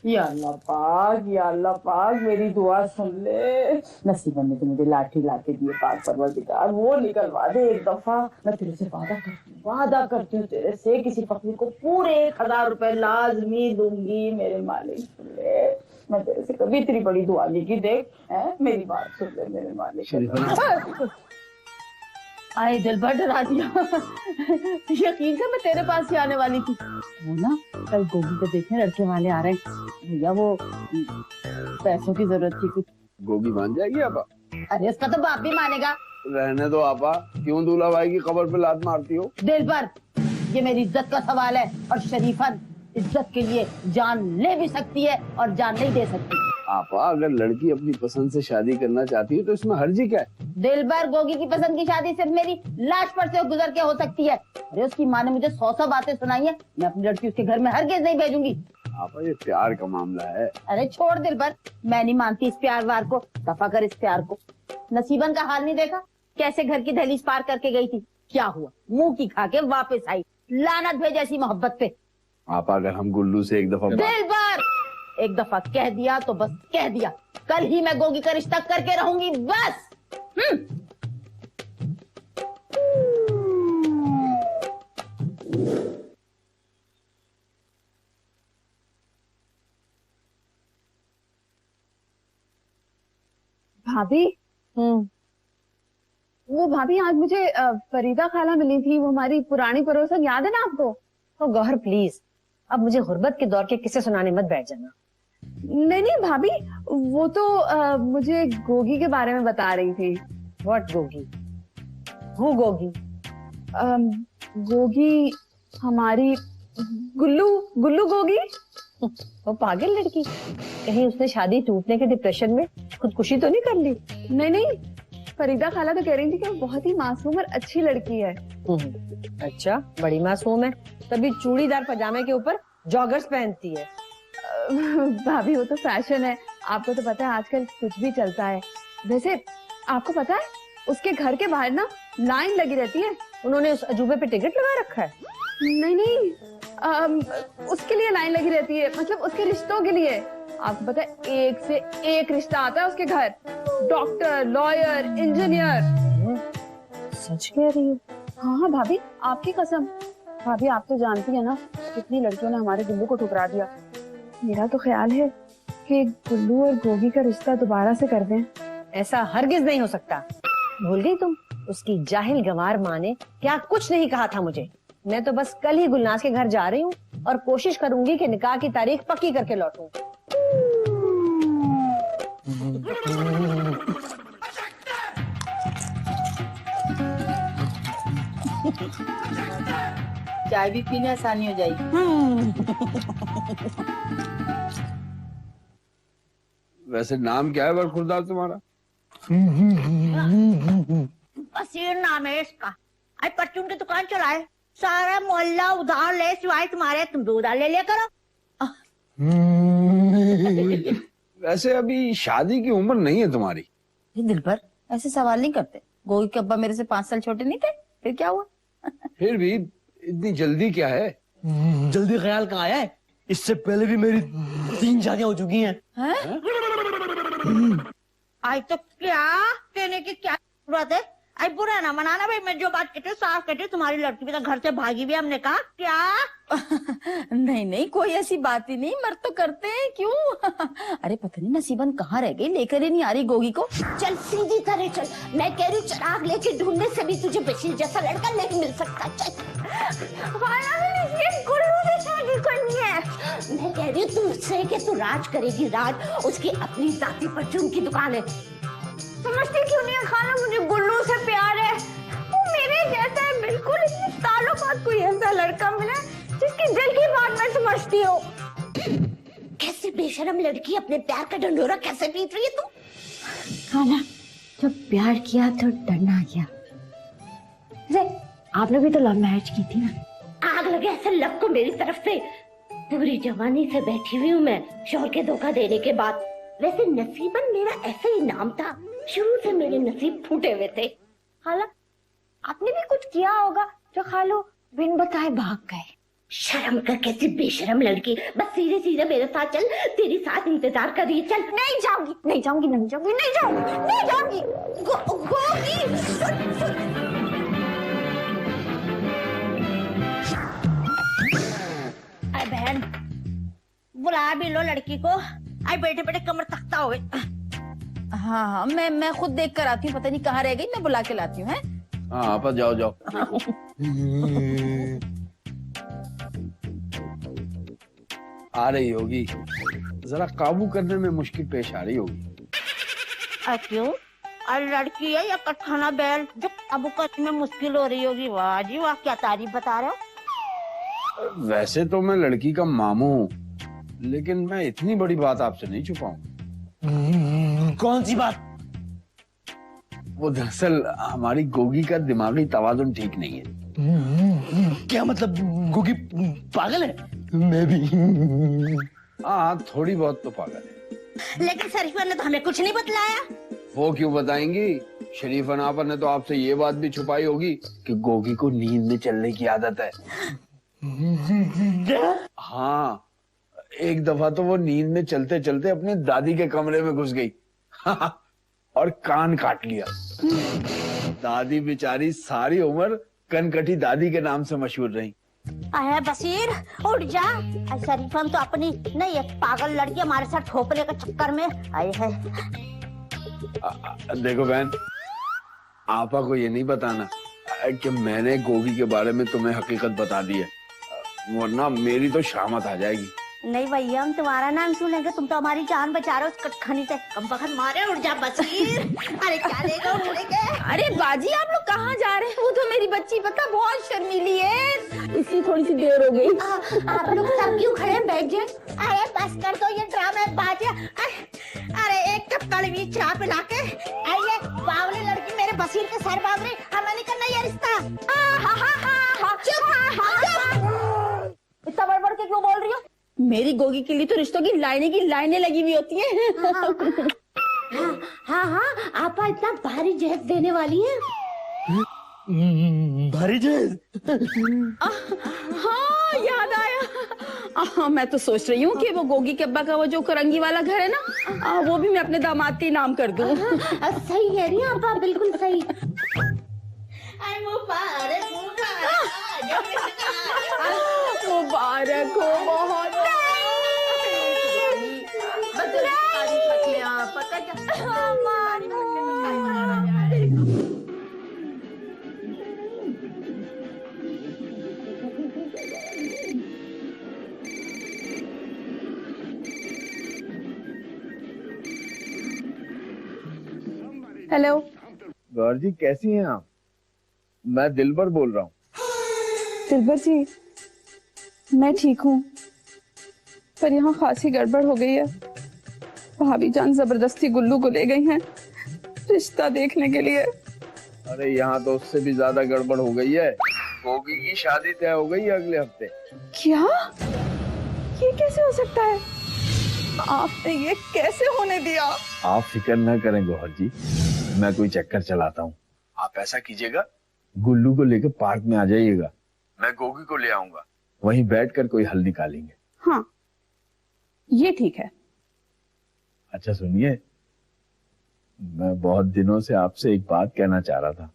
या अल्लाह पाक मेरी दुआ सुन ले। नसीबा ने तो मुझे लाठी लाके दिए पाक परवरदिगार, वो निकलवा दे एक दफा। मैं तेरे से वादा करती हूँ तेरे से, किसी फकीर को पूरे 1000 रुपए लाजमी दूंगी मेरे मालिक। सुन ले, मैं तेरे से कभी इतनी बड़ी दुआ नहीं की। देख मेरी बात सुन ले मेरे मालिक। आए दिलबर, डरा दिया। यकीन से मैं तेरे पास ही आने वाली थी। वो ना कल गोगी को देखने लड़के वाले आ रहे हैं भैया, वो पैसों की जरूरत थी कुछ। गोगी मान जाएगी आपा? अरे उसका तो बाप भी मानेगा। रहने दो आपा, क्यों दूल्हा भाई की कब्र पे लात मारती हो? दिलबर, ये मेरी इज्जत का सवाल है, और शरीफन इज्जत के लिए जान ले भी सकती है और जान नहीं दे सकती। आपा, अगर लड़की अपनी पसंद से शादी करना चाहती है तो इसमें हर्जी क्या है? दिलबर, गोगी की पसंद की शादी सिर्फ मेरी लाश पर से गुजर के हो सकती है। अरे उसकी माँ ने मुझे 100 बातें सुनाई है। मैं अपनी लड़की उसके घर में हरगिज़ नहीं भेजूंगी। आपा, ये प्यार का मामला है। अरे छोड़ दिलबर, मैं नहीं मानती इस प्यार वार को। दफा कर इस प्यार को। नसीबन का हाल नहीं देखा, कैसे घर की दहलीज पार करके गई थी? क्या हुआ? मुंह की खा के वापस आई। लानत भेज ऐसी मोहब्बत पे। आपा, अगर हम गुल्लू से एक दफा दिलबर, एक दफा कह दिया तो बस कह दिया। कल ही मैं गोगी का रिश्ता करके रहूंगी बस। भाभी, वो भाभी आज मुझे फरीदा खाला मिली थी, वो हमारी पुरानी पड़ोसन, याद है ना आपको? तो गौहर प्लीज, अब मुझे गुर्बत के दौर के किस्से सुनाने मत बैठ जाना। नहीं भाभी, वो तो मुझे गोगी के बारे में बता रही थी। व्हाट गोगी? हूँ गोगी? गोगी हमारी गुल्लू गोगी। वो पागल लड़की, कहीं उसने शादी टूटने के डिप्रेशन में खुदकुशी तो नहीं कर ली? नहीं, फरीदा खाला तो कह रही थी कि वो बहुत ही मासूम और अच्छी लड़की है। अच्छा, बड़ी मासूम है, तभी चूड़ीदार पजामे के ऊपर जॉगर्स पहनती है। भाभी, वो तो फैशन है, आपको तो पता है आजकल कुछ भी चलता है। वैसे आपको पता है उसके घर के बाहर ना लाइन लगी रहती है। उन्होंने उस अजूबे पे टिकट लगा रखा है? नहीं, उसके लिए लाइन लगी रहती है, मतलब उसके रिश्तों के लिए। आपको पता है एक से एक रिश्ता आता है उसके घर, डॉक्टर, लॉयर, इंजीनियर। सच कह रही हो? हाँ भाभी, आपकी कसम। भाभी, आप तो जानती है ना कितनी लड़कियों ने हमारे गुल्लू को ठुकरा दिया। मेरा तो ख्याल है कि गुल्लू और गोगी का रिश्ता दोबारा से कर दें। ऐसा हरगिज नहीं हो सकता। भूल गई तुम? उसकी जाहिल गंवार माँ ने क्या कुछ नहीं कहा था मुझे। मैं तो बस कल ही गुलनाज के घर जा रही हूँ और कोशिश करूंगी कि निकाह की तारीख पक्की करके लौटूं। चाय भी पीने आसानी हो जाएगी। वैसे नाम क्या है बरखुरदार तुम्हारा? बसीर नाम है इसका। आज परचून की दुकान चलाए, सारा मोहल्ला उधार ले सिवाय तुम्हारे, तुम भी उधार ले लिया करो। वैसे अभी शादी की उम्र नहीं है तुम्हारी। दिल पर ऐसे सवाल नहीं करते। गोगी के अब्बा मेरे से 5 साल छोटे नहीं थे, फिर क्या हुआ? फिर भी इतनी जल्दी क्या है? जल्दी ख्याल कहाँ है, इससे पहले भी मेरी 3 शादियां हो चुकी हैं। आज तो क्या कहने की क्या जरूरत है? आई बुरा ना मनाना भाई, मैं जो बात कहती हूँ साफ कहती हूँ, तुम्हारी लड़की भी तो घर से भागी भी, हमने कहा क्या? नहीं नहीं, कोई ऐसी बात ही नहीं, मर्द तो करते हैं क्यों? अरे पता नहीं नसीबन कहाँ रह गई, लेकर ही नहीं आ रही गोगी को। चल सीधी तरह चल, मैं कह रही हूँ चिराग लेके ढूंढने से भी तुझे बशीर जैसा लड़का नहीं मिल सकता। चल गुल्लू से शादी करनी है। मैं कह रही हूँ तुझसे कि तू राज करेगी, राज। उसकी अपनी जाति परचून की दुकान है। समझती क्यों नहीं है खाला, मुझे गुल्लू से प्यार है, वो मेरे जैसा है बिल्कुल। इतने सालों बाद कोई ऐसा लड़का मिला जिसकी दिल की बात मैं समझती हूँ। कैसे बेशरम लड़की, अपने प्यार का ढंढोरा कैसे पीट रही है तू? खाला जब प्यार किया तो डरना गया। आपने भी तो लव मैरिज की थी ना। आग लगे ऐसे लव को मेरी तरफ से। पूरी जवानी से बैठी हुई हूँ मैं शौहर के धोखा देने के बाद। वैसे नसीबन मेरा ऐसा ही नाम था, शुरू से मेरे नसीब फूटे हुए थे। खाला आपने भी कुछ किया होगा जो खालो बिन बताए भाग गए। शर्म कर, कैसी बेशरम लड़की। बस सीधे सीधे मेरे साथ चल, तेरी साथ इंतजार कर रही है। चल। नहीं जाऊंगी, नहीं जाऊंगी, नहीं जाऊंगी, नहीं जाऊंगी, नहीं जाऊंगी। अरे बहन बुला भी लो लड़की को। आई बैठे बैठे कमर तख्ता हो गई। हाँ मैं खुद देख कर आती हूँ, पता नहीं कहाँ रह गई, मैं बुला के लाती हूँ। हाँ आपा जाओ जाओ। आ रही होगी, जरा काबू करने में मुश्किल पेश आ रही होगी। क्यों? अरे लड़की है या कटखाना बैल जो काबू करने में मुश्किल हो रही होगी? वाह जी वाह, क्या तारीफ बता रहे हो। वैसे तो मैं लड़की का मामू हूँ, लेकिन मैं इतनी बड़ी बात आपसे नहीं छुपाऊंगा। कौन सी बात? वो दरअसल हमारी गोगी का दिमागी तवाज़ुन ठीक नहीं है। क्या मतलब, गोगी पागल है? मैं भी। हाँ थोड़ी बहुत तो पागल है। लेकिन शरीफा ने तो हमें कुछ नहीं बतलाया। वो क्यों बताएंगी? शरीफा नापा ने तो आपसे ये बात भी छुपाई होगी कि गोगी को नींद में चलने की आदत है। हाँ, एक दफा तो वो नींद में चलते चलते अपनी दादी के कमरे में घुस गई और कान काट लिया। दादी बेचारी सारी उम्र कनकटी दादी के नाम से मशहूर रही। अरे बशीर उठ जा। शरीफन तो अपनी नहीं है, पागल लड़की हमारे साथ ठोकने के चक्कर में आए है। देखो बहन, आपा को ये नहीं बताना कि मैंने गोगी के बारे में तुम्हें हकीकत बता दी है, वरना मेरी तो शामत आ जाएगी। नहीं भैया, हम तुम्हारा नाम सुनेंगे, तुम तो हमारी जान बचा रहे हो उस कटखनी से। कम बखत मारे। उठ जा बशीर। अरे क्या लेगा उड़ेगे। अरे बाजी आप लोग कहाँ जा रहे हैं? वो तो मेरी बच्ची पता बहुत शर्मीली है, इसलिए थोड़ी सी देर हो गई। आप लोग सब क्यों खड़े हैं? बैठ जाए। अरे बस कर दो ये ड्रामे बाजे। अरे एक कप कड़वी चाय पिला के आइए। बावली लड़की मेरे बशीर के सर बावरी, हमें नहीं करना ये रिश्ता। इतना बड़बड़ के क्यों बोल रही हो? मेरी गोगी के लिए तो रिश्तों की लाइनें लगी हुई होती हैं। हाँ, आप इतना भारी जहज देने वाली है। भारी जहज? हाँ याद आया। मैं तो सोच रही हूँ कि वो गोगी के अब्बा का वो जो करंगी वाला घर है ना, वो भी मैं अपने दामाद के नाम कर दूँ। सही कह रही हैं आप, बिल्कुल सही। मुबारक हो बहुत। पता क्या हेलो गौर जी, कैसी हैं आप? मैं दिलबर बोल रहा हूँ। दिलबर जी, मैं ठीक हूँ, पर यहाँ खासी गड़बड़ हो गई है। भाभी जान जबरदस्ती गुल्लू को ले गई हैं रिश्ता देखने के लिए। अरे यहाँ तो उससे भी ज्यादा गड़बड़ हो गई है। गोगी की शादी तय हो गई है अगले हफ्ते। क्या? ये कैसे हो सकता है? आपने ये कैसे होने दिया? आप फिक्र न करें गौहर जी, मैं कोई चक्कर चलाता हूँ। आप ऐसा कीजिएगा, गुल्लू को लेकर पार्क में आ जाइएगा, मैं गोगी को ले आऊंगा, वहीं बैठकर कोई हल निकालेंगे। हाँ, ये ठीक है। अच्छा सुनिए, मैं बहुत दिनों से आपसे एक बात कहना चाह रहा था।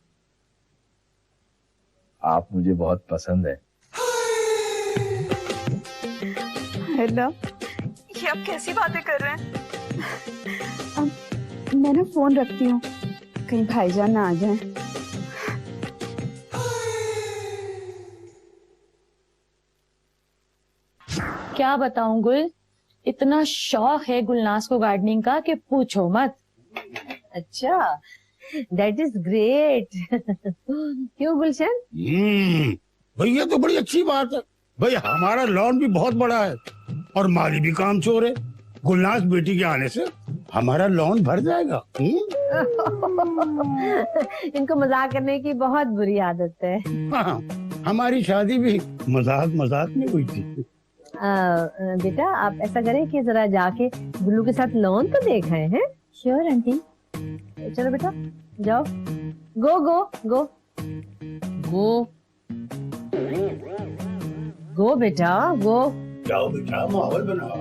आप मुझे बहुत पसंद है। हेलो, ये आप कैसी बातें कर रहे हैं? अब मैं ना फोन रखती हूँ, कहीं भाईजान ना आ जाए। क्या बताऊं गुल, इतना शौक है गुलनाज को गार्डनिंग का कि पूछो मत। अच्छा, दैट इज ग्रेट। क्यों गुलशन? भाई ये तो बड़ी अच्छी बात है। भाई हमारा लॉन भी बहुत बड़ा है और माली भी कामचोर है। गुलनाज बेटी के आने से हमारा लॉन भर जाएगा। इनको मजाक करने की बहुत बुरी आदत है। हाँ, हमारी शादी भी मजाक में हुई थी। बेटा आप ऐसा करें कि जरा जाके गुल्लू के साथ लॉन तो देख आए हैं। Sure aunty. चलो बेटा जाओ, गो गो गो गो गो बेटा गो। जाओ बेटा, माहौल बनाओ।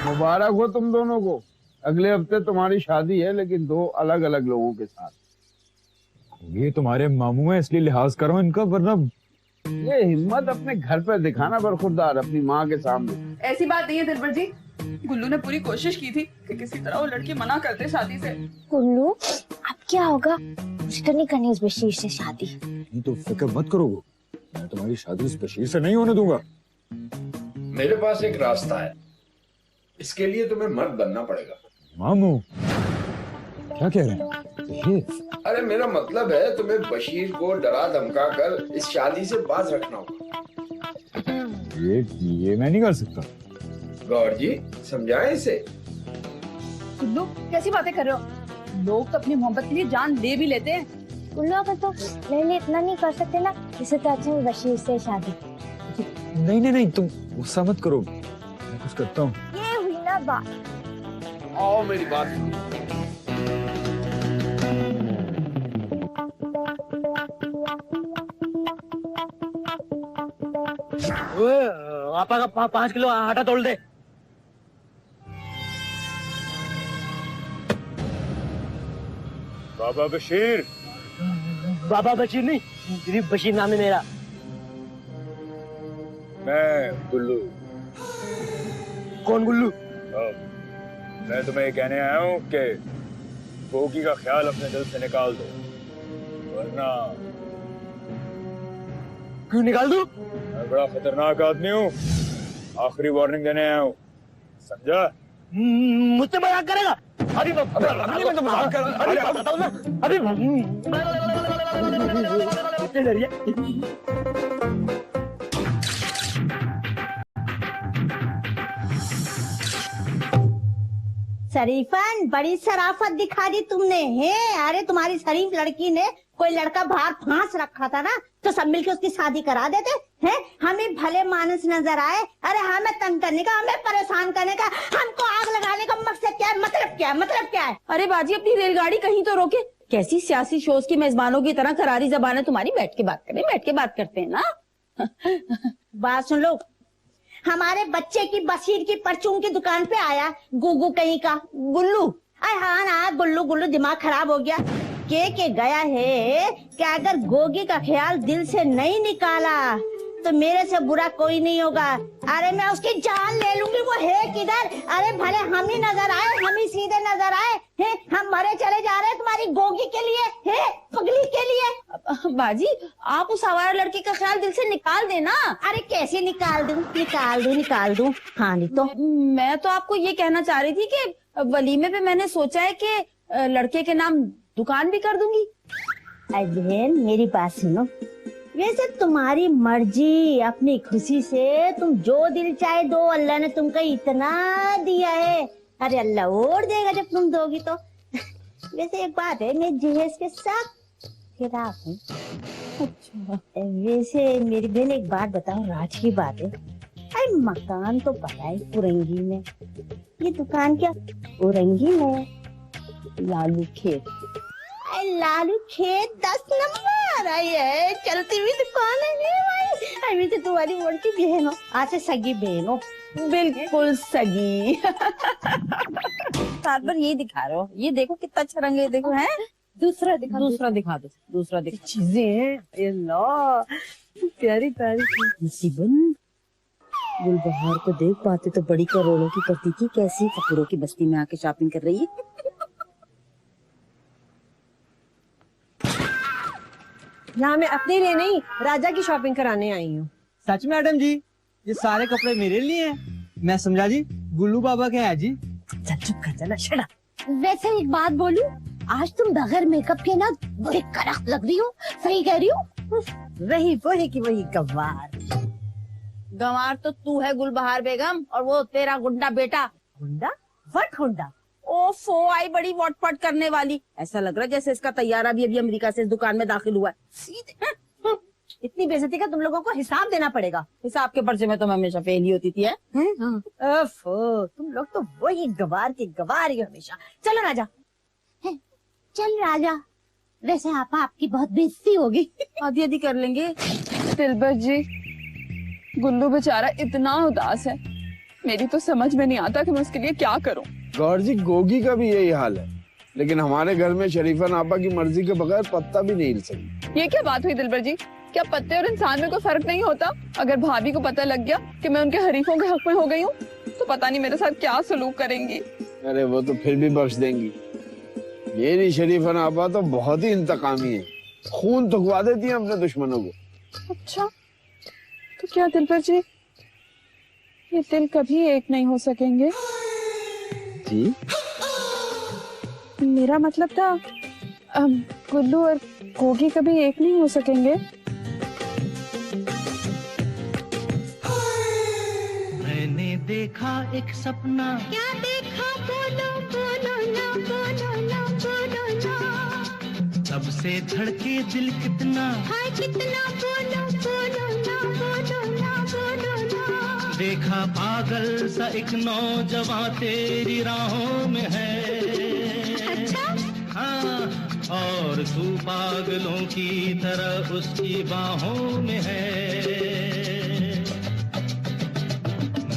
मुबारक हो तुम दोनों को। अगले हफ्ते तुम्हारी शादी है, लेकिन 2 अलग अलग लोगों के साथ। ये तुम्हारे मामू है इसलिए लिहाज करो इनका, वरना ये हिम्मत अपने घर पे दिखाना बरखुरदार, अपनी माँ के सामने। ऐसी बात नहीं है दिलबर जी, गुल्लू ने पूरी कोशिश की थी कि किसी तरह वो लड़की मना करते शादी से। गुल्लू, अब क्या होगा? मुझे तो नहीं करनी उस बशीर से शादी। नहीं तो फिक्र मत करो, मैं तुम्हारी शादी उस बशीर से नहीं होने दूंगा। मेरे पास एक रास्ता है, इसके लिए तुम्हें मर्द बनना पड़ेगा। मामू क्या कह रहे हैं? ये अरे मेरा मतलब है, तुम्हें बशीर को डरा धमका कर इस शादी से बाज रखना होगा। ये मैं नहीं कर सकता। गौर जी समझाएं इसे। गुल्लू कैसी बातें कर रहे हो? लोग तो अपनी मोहब्बत के लिए जान दे भी लेते हैं। गुल्लू अगर तो मेरे लिए इतना नहीं कर सकते ना, इसे तो अच्छा है बशीर से शादी। नहीं तुम गुस्सा मत करो, मैं कुछ करता हूँ। ये हुई ना बात। आओ मेरी बात सुनो। आपा का 5 किलो आटा तोल दे। बाबा बशीर। बाबा बशीर नहीं, सिर्फ बशीर नाम है मेरा। मैं गुल्लू। कौन गुल्लू? मैं तुम्हें कहने आया हूँ कि गोगी का ख्याल अपने दिल से निकाल दो, वरना। क्यों निकाल दूं? मैं बड़ा खतरनाक आदमी हूँ, आखिरी वार्निंग देने आया हूँ, समझा? मुझसे मजाक करेगा? अभी मैं तो मजाक कर रहा हूँ। बताओ ना अभी। शरीफन, बड़ी शराफत दिखा दी तुमने हैं। अरे तुम्हारी शरीफ लड़की ने कोई लड़का बाहर फांस रखा था ना, तो सब मिलके उसकी शादी करा देते हैं। हमें भले मानस नजर आए, अरे हमें तंग करने का, हमें परेशान करने का, हमको आग लगाने का मकसद क्या है? मतलब क्या है? मतलब क्या है? अरे बाजी अपनी रेलगाड़ी कहीं तो रोके। कैसी सियासी शोज की मेजबानों की तरह करारी जबान है तुम्हारी। बैठ के बात करें, बैठ के बात करते हैं ना। बात सुन लो, हमारे बच्चे की बशीर की परचून की दुकान पे आया गुगू कहीं का गुल्लू। अरे हाँ ना, गुल्लू गुल्लू दिमाग खराब हो गया। के गया है कि अगर गोगी का ख्याल दिल से नहीं निकाला तो मेरे से बुरा कोई नहीं होगा। अरे मैं उसकी जान ले लूंगी। वो है किधर? अरे भले हम ही नजर आए, हम ही सीधे नजर आए हैं, हम मरे चले जा रहे हैं तुम्हारी गोगी के लिए, है पगली के लिए। बाजी आप उस आवारा लड़की का ख्याल दिल से निकाल देना। अरे कैसे निकाल दूं? निकाल दूं। हाँ नहीं तो मैं तो आपको ये कहना चाह रही थी कि वलीमे पे मैंने सोचा है कि लड़के के नाम दुकान भी कर दूंगी। बहन मेरी बात सुनो, वैसे तुम्हारी मर्जी, अपनी खुशी से तुम जो दिल चाहे दो, अल्लाह ने तुमको इतना दिया है। अरे अल्लाह और देगा जब तुम दोगी तो। वैसे एक बात है, मैं जहेज के साथ फिराक हूँ। अच्छा। वैसे मेरी बहन एक बात बताओ, राज की बात है। अरे मकान तो पता है पुरंगी में, ये दुकान क्या पुरंगी में? लालू खेत। लालू खेत 10 नंबर आई है, चलती हुई दुकान है भाई। अभी तो तुम्हारी मोड़ की बहन हो, आज से सगी बहन हो। बिल्कुल सगी। साथ भर यही दिखा रहे हो। ये देखो कितना अच्छा रंग है, देखो है। दूसरा दिखा दो, दूसरा दिखा। चीजें हैं, प्यारी प्यारी। जीवन गुलबहार को देख पाते तो बड़ी करोड़ों की करती थी, कैसी कपड़ों की बस्ती में आके शॉपिंग कर रही है। यहाँ मैं अपने लिए नहीं, राजा की शॉपिंग कराने आई हूँ। सच मैडम जी, ये सारे कपड़े मेरे लिए हैं। मैं समझा जी गुल्लू बाबा के है जी। चल चुप कर, चला शड़ा। वैसे एक बात बोलूं, आज तुम बगैर मेकअप के ना बड़ी कड़क लग रही हो। सही कह रही हो। वही वही की वही गवार। गंवार तो तू है गुलबहार बेगम, और वो तेरा गुंडा बेटा। हुंडा? व्हाट हुंडा? ओफो, आई बड़ी वॉटपॉट करने वाली। ऐसा लग रहा है जैसे इसका तैयारा भी अभी अमेरिका से इस दुकान में दाखिल हुआ है। सीधे इतनी बेइज्जती का तुम लोगों को हिसाब देना पड़ेगा। हिसाब के पर्चे में तो मैं हमेशा फेल ही होती थी। तुम लोग तो वही गवार के गवार ही हमेशा। चलो राजा। चल राजा, वैसे आपकी बहुत बेइज्जती होगी। आधी आधी कर लेंगे। दिलबर जी, गुल्लू बेचारा इतना उदास है, मेरी तो समझ में नहीं आता कि मैं उसके लिए क्या करूं। गौर जी, गोगी का भी यही हाल है, लेकिन हमारे घर में शरीफा नापा की मर्जी के बगैर पत्ता भी नहीं हिल सकती। ये क्या बात हुई दिलबर जी? क्या पत्ते और इंसान में कोई फर्क नहीं होता? अगर भाभी को पता लग गया कि मैं उनके हरीफों के हक में हो गई हूँ, तो पता नहीं मेरे साथ क्या सलूक करेंगी। अरे वो तो फिर भी बख्श देंगी। मेरी शरीफा नापा तो बहुत ही इंतकामी है, खून थुकवा देती है अपने दुश्मनों को। अच्छा, तो क्या दिलबर जी ये दिल कभी एक नहीं हो सकेंगे? जी? मेरा मतलब था गुल्लू और गोगी कभी एक नहीं हो सकेंगे। मैंने देखा एक सपना। क्या देखा? बोलो बोलो ना, बोलो ना, बोलो ना। सबसे धड़के दिल कितना, हाय कितना, बोलो बोलो ना, बोलो ना, बोलो ना। देखा पागल सा एक नौजवान तेरी राहों में है। अच्छा? हाँ, और तू पागलों की तरह उसकी बाहों में है।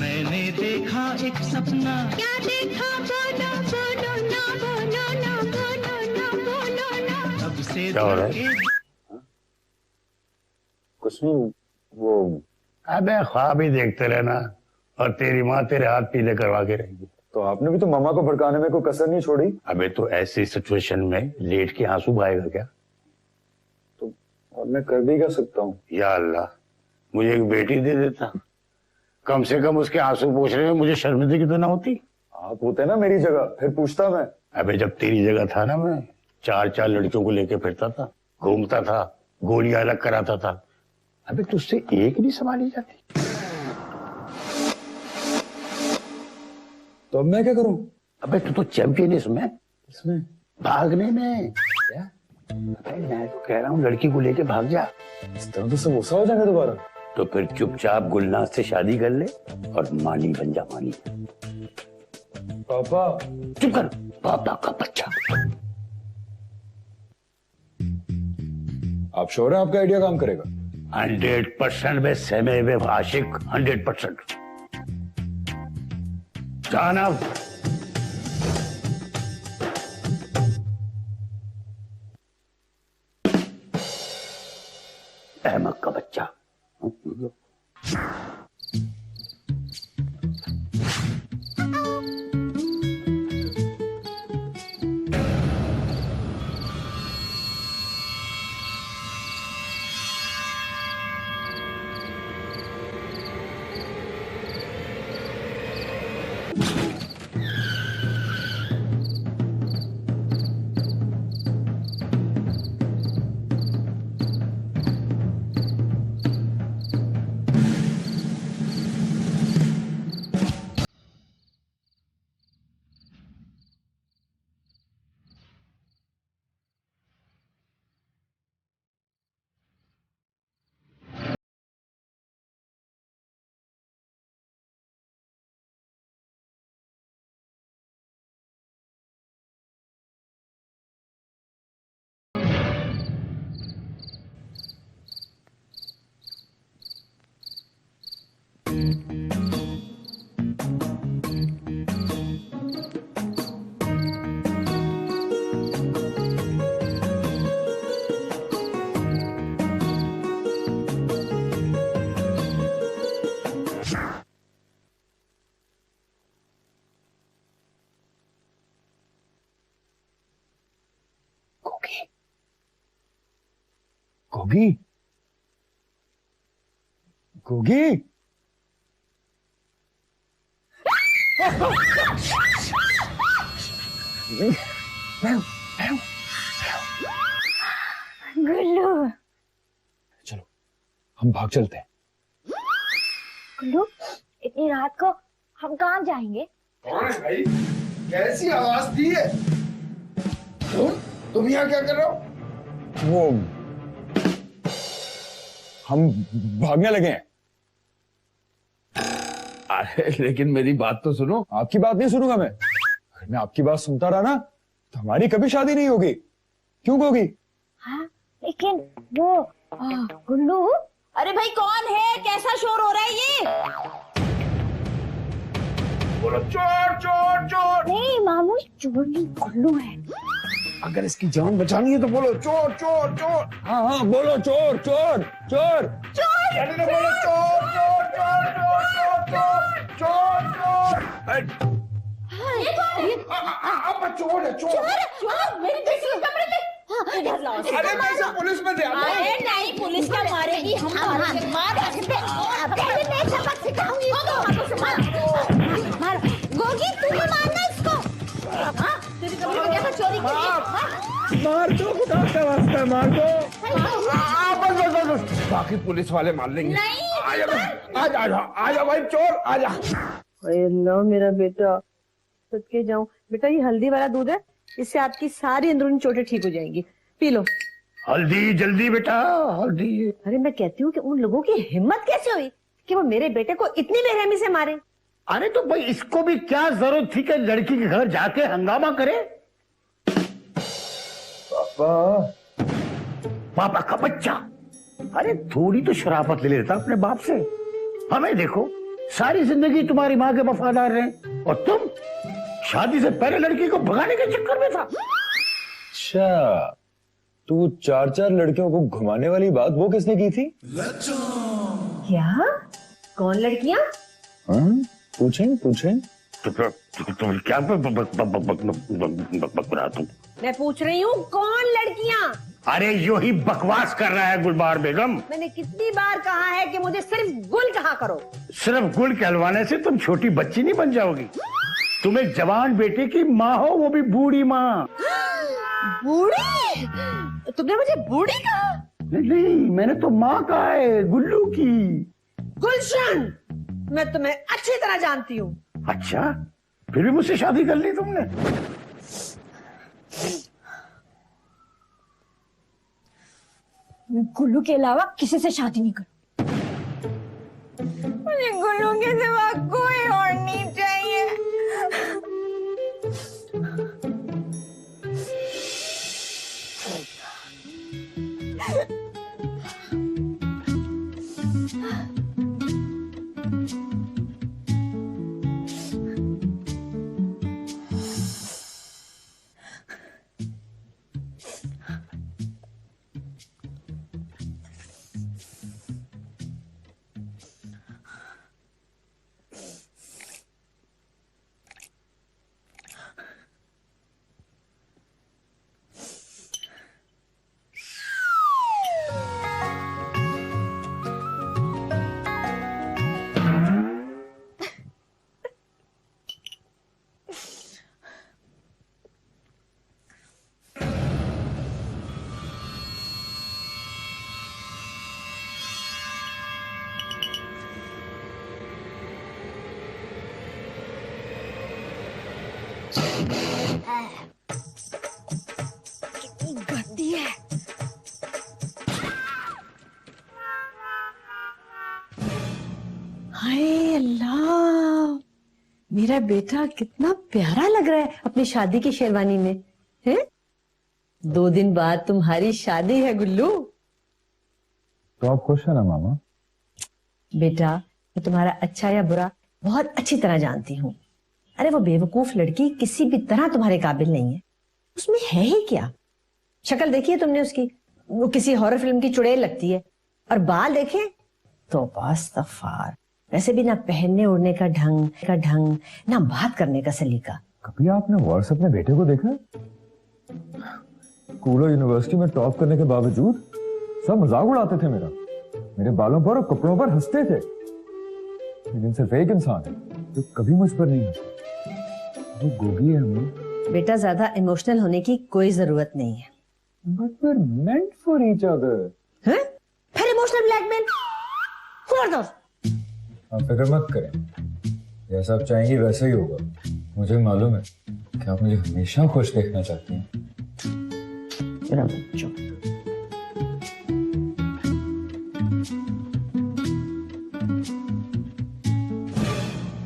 मैंने देखा एक सपना। क्या देखा? बोलो बोलो ना, बोलो ना, बोलो ना, बोलो ना। सबसे क्या हो रहा है? धड़के कुछ नहीं, वो अबे ख्वाब ही देखते रहना, और तेरी माँ तेरे हाथ पीले करवा के रहेगी। तो आपने भी तो मामा को भड़काने में कोई कसर नहीं छोड़ी। अबे तो ऐसी सिचुएशन में लेट के आंसू बहाएगा क्या? तो और मैं कर भी क्या सकता हूँ? या अल्लाह, मुझे एक बेटी दे देता, कम से कम उसके आंसू पोंछने में मुझे शर्मिंदगी तो ना होती। आप होते ना मेरी जगह, फिर पूछता मैं। अबे जब तेरी जगह था ना, मैं 4-4 लड़कियों को लेके फिरता था, घूमता था, गोलियां अलग कराता था। अबे तुझसे एक भी संभाली जाती। तो अब मैं क्या करूं? अबे तू तो चैंपियन है इसमें। इसमें भागने में। क्या? अबे मैं तो कह रहा हूँ लड़की को लेके भाग जा। इस तरह तो सब गुस्सा हो जाएगा दोबारा। तो फिर चुपचाप गुलनाज से शादी कर ले और मानी बन जा, मानी। पापा चुप कर, पापा का बच्चा। आप श्योर है आपका आइडिया काम करेगा? 100% में सेमे वे आशिक 100%। जाना। अहमक का बच्चा। गोगी, गोगी, गुल्लू, चलो हम भाग चलते हैं। गुल्लू, इतनी रात को हम कहाँ जाएंगे? कौन है भाई? कैसी आवाज दी है? तुम यहाँ क्या कर रहे हो? वो हम भागने लगे हैं। अरे लेकिन मेरी बात तो सुनो। आपकी बात नहीं सुनूंगा मैं। अगर मैं आपकी बात सुनता रहा ना तो हमारी कभी शादी नहीं होगी। क्यों होगी? हाँ, लेकिन वो गुल्लू, अरे भाई कौन है? कैसा शोर हो रहा है ये? बोलो चोर चोर चोर। नहीं मामू, चोर नहीं, गुल्लू है। अगर इसकी जान बचानी है तो बोलो चोर चोर चोर। हाँ हाँ बोलो चोर चोर चोर चोर। यानी ना बोलो चोर चोर चोर चोर चोर चोर चोर चोर। अब चोर है चोर। चोर मेरी बेटी को कमरे में। अरे कैसे पुलिस में ध्यान दो। अरे नहीं, पुलिस का मारेगी हम। मार पहले मैं सबक सिखाऊंगी इसको। मार गोगी, तू भी मारना इसको। हाँ, तेरी कमरे में कैसा चोरी की है? मार दो, खुदा का वास्ता मार दो। बस बाकी पुलिस वाले मार लेंगे। नहीं, आजा भाई चोर आजा। अरे अल्लाह, मेरा बेटा, सच के जाऊं बेटा, ये हल्दी वाला दूध है, इससे आपकी सारी अंदरूनी चोटें ठीक हो जाएंगी, पी लो। हल्दी जल्दी बेटा, हल्दी। अरे मैं कहती हूँ कि उन लोगों की हिम्मत कैसे हुई कि वो मेरे बेटे को इतनी बेरहमी से मारे। अरे तो भाई इसको भी क्या जरूरत थी कि लड़की के घर जाके हंगामा करे? पापा का बच्चा, अरे थोड़ी तो शराफत ले लेता अपने बाप से। हमें देखो, सारी जिंदगी तुम्हारी माँ के वफादार रहे और तुम शादी से पहले लड़की को भगाने के चक्कर में था। अच्छा, तो 4-4 लड़कियों को घुमाने वाली बात वो किसने की थी? क्या? कौन लड़कियां? पूछें पूछें। तुम क्या बक रहा तुम? मैं पूछ रही हूँ, कौन लड़कियां? अरे यो ही बकवास कर रहा है गुलबार बेगम। मैंने कितनी बार कहा है कि मुझे सिर्फ गुल कहा करो। सिर्फ गुल कहलवाने से तुम छोटी बच्ची नहीं बन जाओगी। तुम एक जवान बेटे की माँ हो, वो भी बूढ़ी माँ। बूढ़ी? तुमने मुझे बूढ़ी कहा? नहीं, मैंने तो माँ कहा है, गुल्लू की। गुलशन, मैं तुम्हें अच्छी तरह जानती हूँ। अच्छा, फिर भी मुझसे शादी कर ली तुमने? गुल्लू के अलावा किसी से शादी नहीं करूं। मुझे गुल्लू के सिवा कोई और नहीं चाहिए। कितनी गंदी है। हाय अल्लाह, मेरा बेटा कितना प्यारा लग रहा है अपनी शादी की शेरवानी में, है? 2 दिन बाद तुम्हारी शादी है गुल्लू। तो आप खुश है ना मामा? बेटा, मैं तुम्हारा अच्छा या बुरा बहुत अच्छी तरह जानती हूँ। अरे वो बेवकूफ लड़की किसी भी तरह तुम्हारे काबिल नहीं है। उसमें है ही क्या? शक्ल देखी है तुमने उसकी? वो किसी हॉरर फिल्म की चुड़ैल लगती है। और बाल देखे तो बस्तफार। वैसे भी ना पहनने ओढ़ने का ढंग ना बात करने का सलीका। कभी आपने व्हाट्सएप में बेटे को देखा? स्कूल और यूनिवर्सिटी में टॉप करने के बावजूद सब मजाक उड़ाते थे मेरे बालों पर और कपड़ों पर हंसते थे, लेकिन सिर्फ एक इंसान है जो कभी मुझ पर नहीं हंसा, वो गोगी है अम्मी। बेटा ज्यादा इमोशनल होने की कोई जरूरत नहीं है। But we're meant for each other. हैं? फिर इमोशनल ब्लैकमेल छोड़ दो। आप फिक्र मत करें, जैसा आप चाहेंगी वैसा ही होगा। मुझे मालूम है कि आप मुझे हमेशा खुश देखना चाहती हैं। मेरा बच्चों,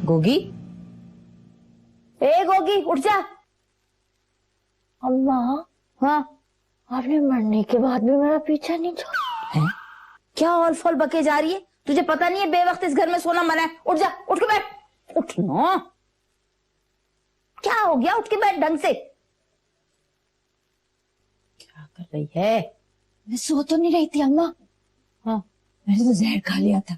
गोगी, ए गोगी उठ जा। अम्मा, हाँ आपने मरने के बाद भी मेरा पीछा नहीं छोड़ा। क्या ऑल फॉल बके जा रही है? तुझे पता नहीं है बेवक्त इस घर में सोना मना है? उठ जा, उठ के बैठ। उठ ना, क्या हो गया? उठ के बैठ ढंग से। क्या कर रही है? मैं सो तो नहीं रही थी अम्मा। हाँ, मैंने तो जहर खा लिया था।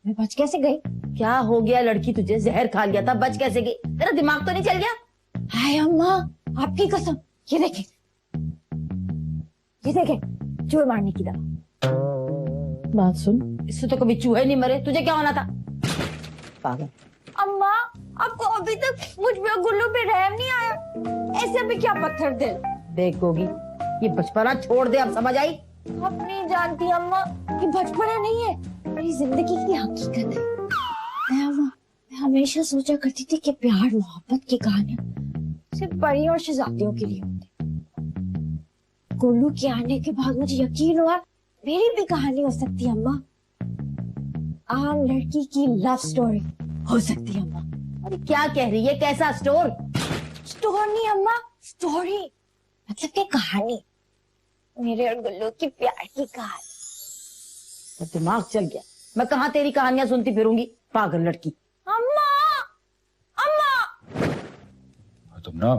मैं बच कैसे गई? क्या हो गया लड़की तुझे? जहर खा लिया था, बच कैसे गई? तेरा दिमाग तो नहीं चल गया? हाय अम्मा, आपकी कसम, ये देखे, ये देखे, चूहे मारने की दवा। बात सुन, इससे तो कभी चूहे नहीं मरे। तुझे क्या होना था? पागल। अम्मा, आपको अभी तक मुझ पे और गुल्लू पे रहम नहीं आया? ऐसे भी क्या पत्थर दिल। देख गोगी, ये बचपना छोड़ दे, अब समझ आई? आप नहीं जानती अम्मा, ये बचपना नहीं है, मेरी जिंदगी की हकीकत है। मैं हमेशा सोचा करती थी कि प्यार मोहब्बत की कहानियां सिर्फ परियों और शहजादियों के लिए होती। गोलू के आने के बाद मुझे यकीन हुआ मेरी भी कहानी हो सकती है अम्मा। आम लड़की की लव स्टोरी हो सकती है अम्मा। अरे क्या कह रही है? कैसा स्टोर? स्टोर नहीं अम्मा, स्टोरी मतलब कि कहानी, मेरे और गुल्लू की प्यार की कहानी। तो दिमाग चल गया। मैं कहाँ तेरी कहानियां सुनती फिरूंगी, पागल लड़की। अम्मा, अम्मा, तुम ना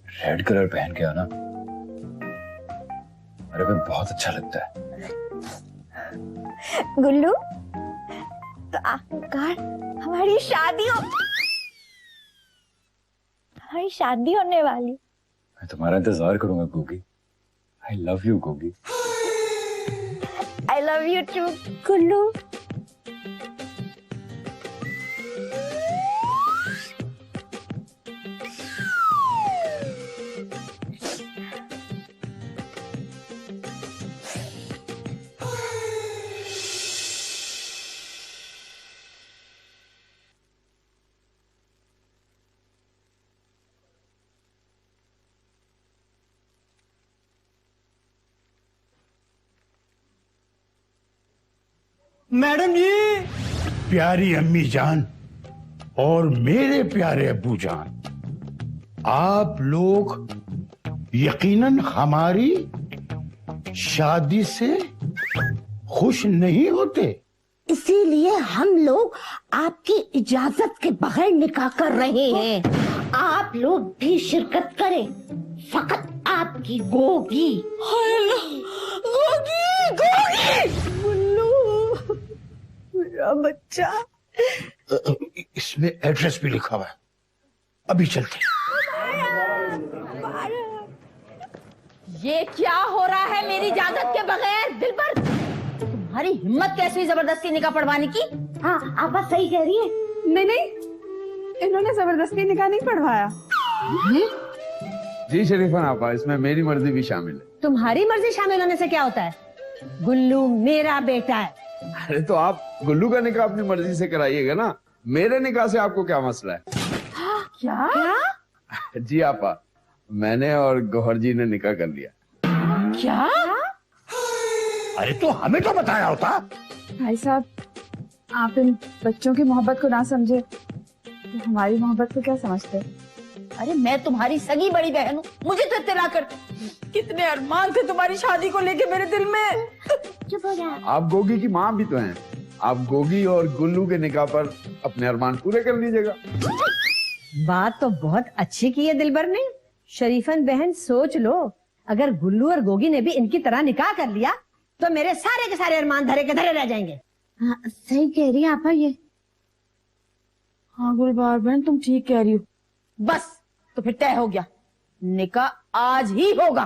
रेड कलर पहन के आना, अरे मैं बहुत अच्छा लगता है। गुल्लू, तो आखिरकार हमारी शादी होने वाली। मैं तुम्हारा इंतजार करूंगा Gogi. I love you Gogi. I love you too Gullu. Madam ji. प्यारी अम्मी जान और मेरे प्यारे अब्बू जान, आप लोग यकीनन हमारी शादी से खुश नहीं होते, इसीलिए हम लोग आपकी इजाजत के बगैर निकाह कर रहे हैं। आप लोग भी शिरकत करें, फकत आपकी गोगी। गोगी, गोगी, मेरा बच्चा। इसमें एड्रेस भी लिखा हुआ है। अभी चलते हैं। ये क्या हो रहा है मेरी इजाजत के बगैर? दिलबर, तुम्हारी हिम्मत कैसे हुई जबरदस्ती निकाह पढ़वाने की? हाँ, आप बात सही कह रही है। नहीं नहीं, इन्होंने जबरदस्ती निकाह नहीं पढ़वाया। जी शरीफन आपा, इसमें मेरी मर्जी भी शामिल है। तुम्हारी मर्जी शामिल होने से क्या होता है? गुल्लू मेरा बेटा है। अरे तो आप गुल्लू का निकाह अपनी मर्जी से कराइएगा ना, मेरे निकाह से आपको क्या मसला है? क्या? जी आपा, मैंने और गौहर जी ने निकाह कर लिया। क्या? अरे तो हमें तो बताया होता। भाई साहब, आप इन बच्चों की मोहब्बत को ना समझे तो हमारी मोहब्बत को क्या समझते? अरे मैं तुम्हारी सगी बड़ी बहन हूँ, मुझे तो इत्तला कर। कितने अरमान थे तुम्हारी शादी को लेके मेरे दिल में। चुप हो जा। आप गोगी की माँ भी तो हैं, आप गोगी और गुल्लू के निकाह पर अपने अरमान पूरे कर लीजिएगा। बात तो बहुत अच्छी की है दिलबर ने। शरीफन बहन सोच लो, अगर गुल्लू और गोगी ने भी इनकी तरह निकाह कर लिया तो मेरे सारे के सारे अरमान धरे के धरे रह जाएंगे। हाँ, सही कह रही है आपा ये। हाँ गुलबार बहन, तुम ठीक कह रही हो। बस, तो फिर तय हो गया, निकाह आज ही होगा।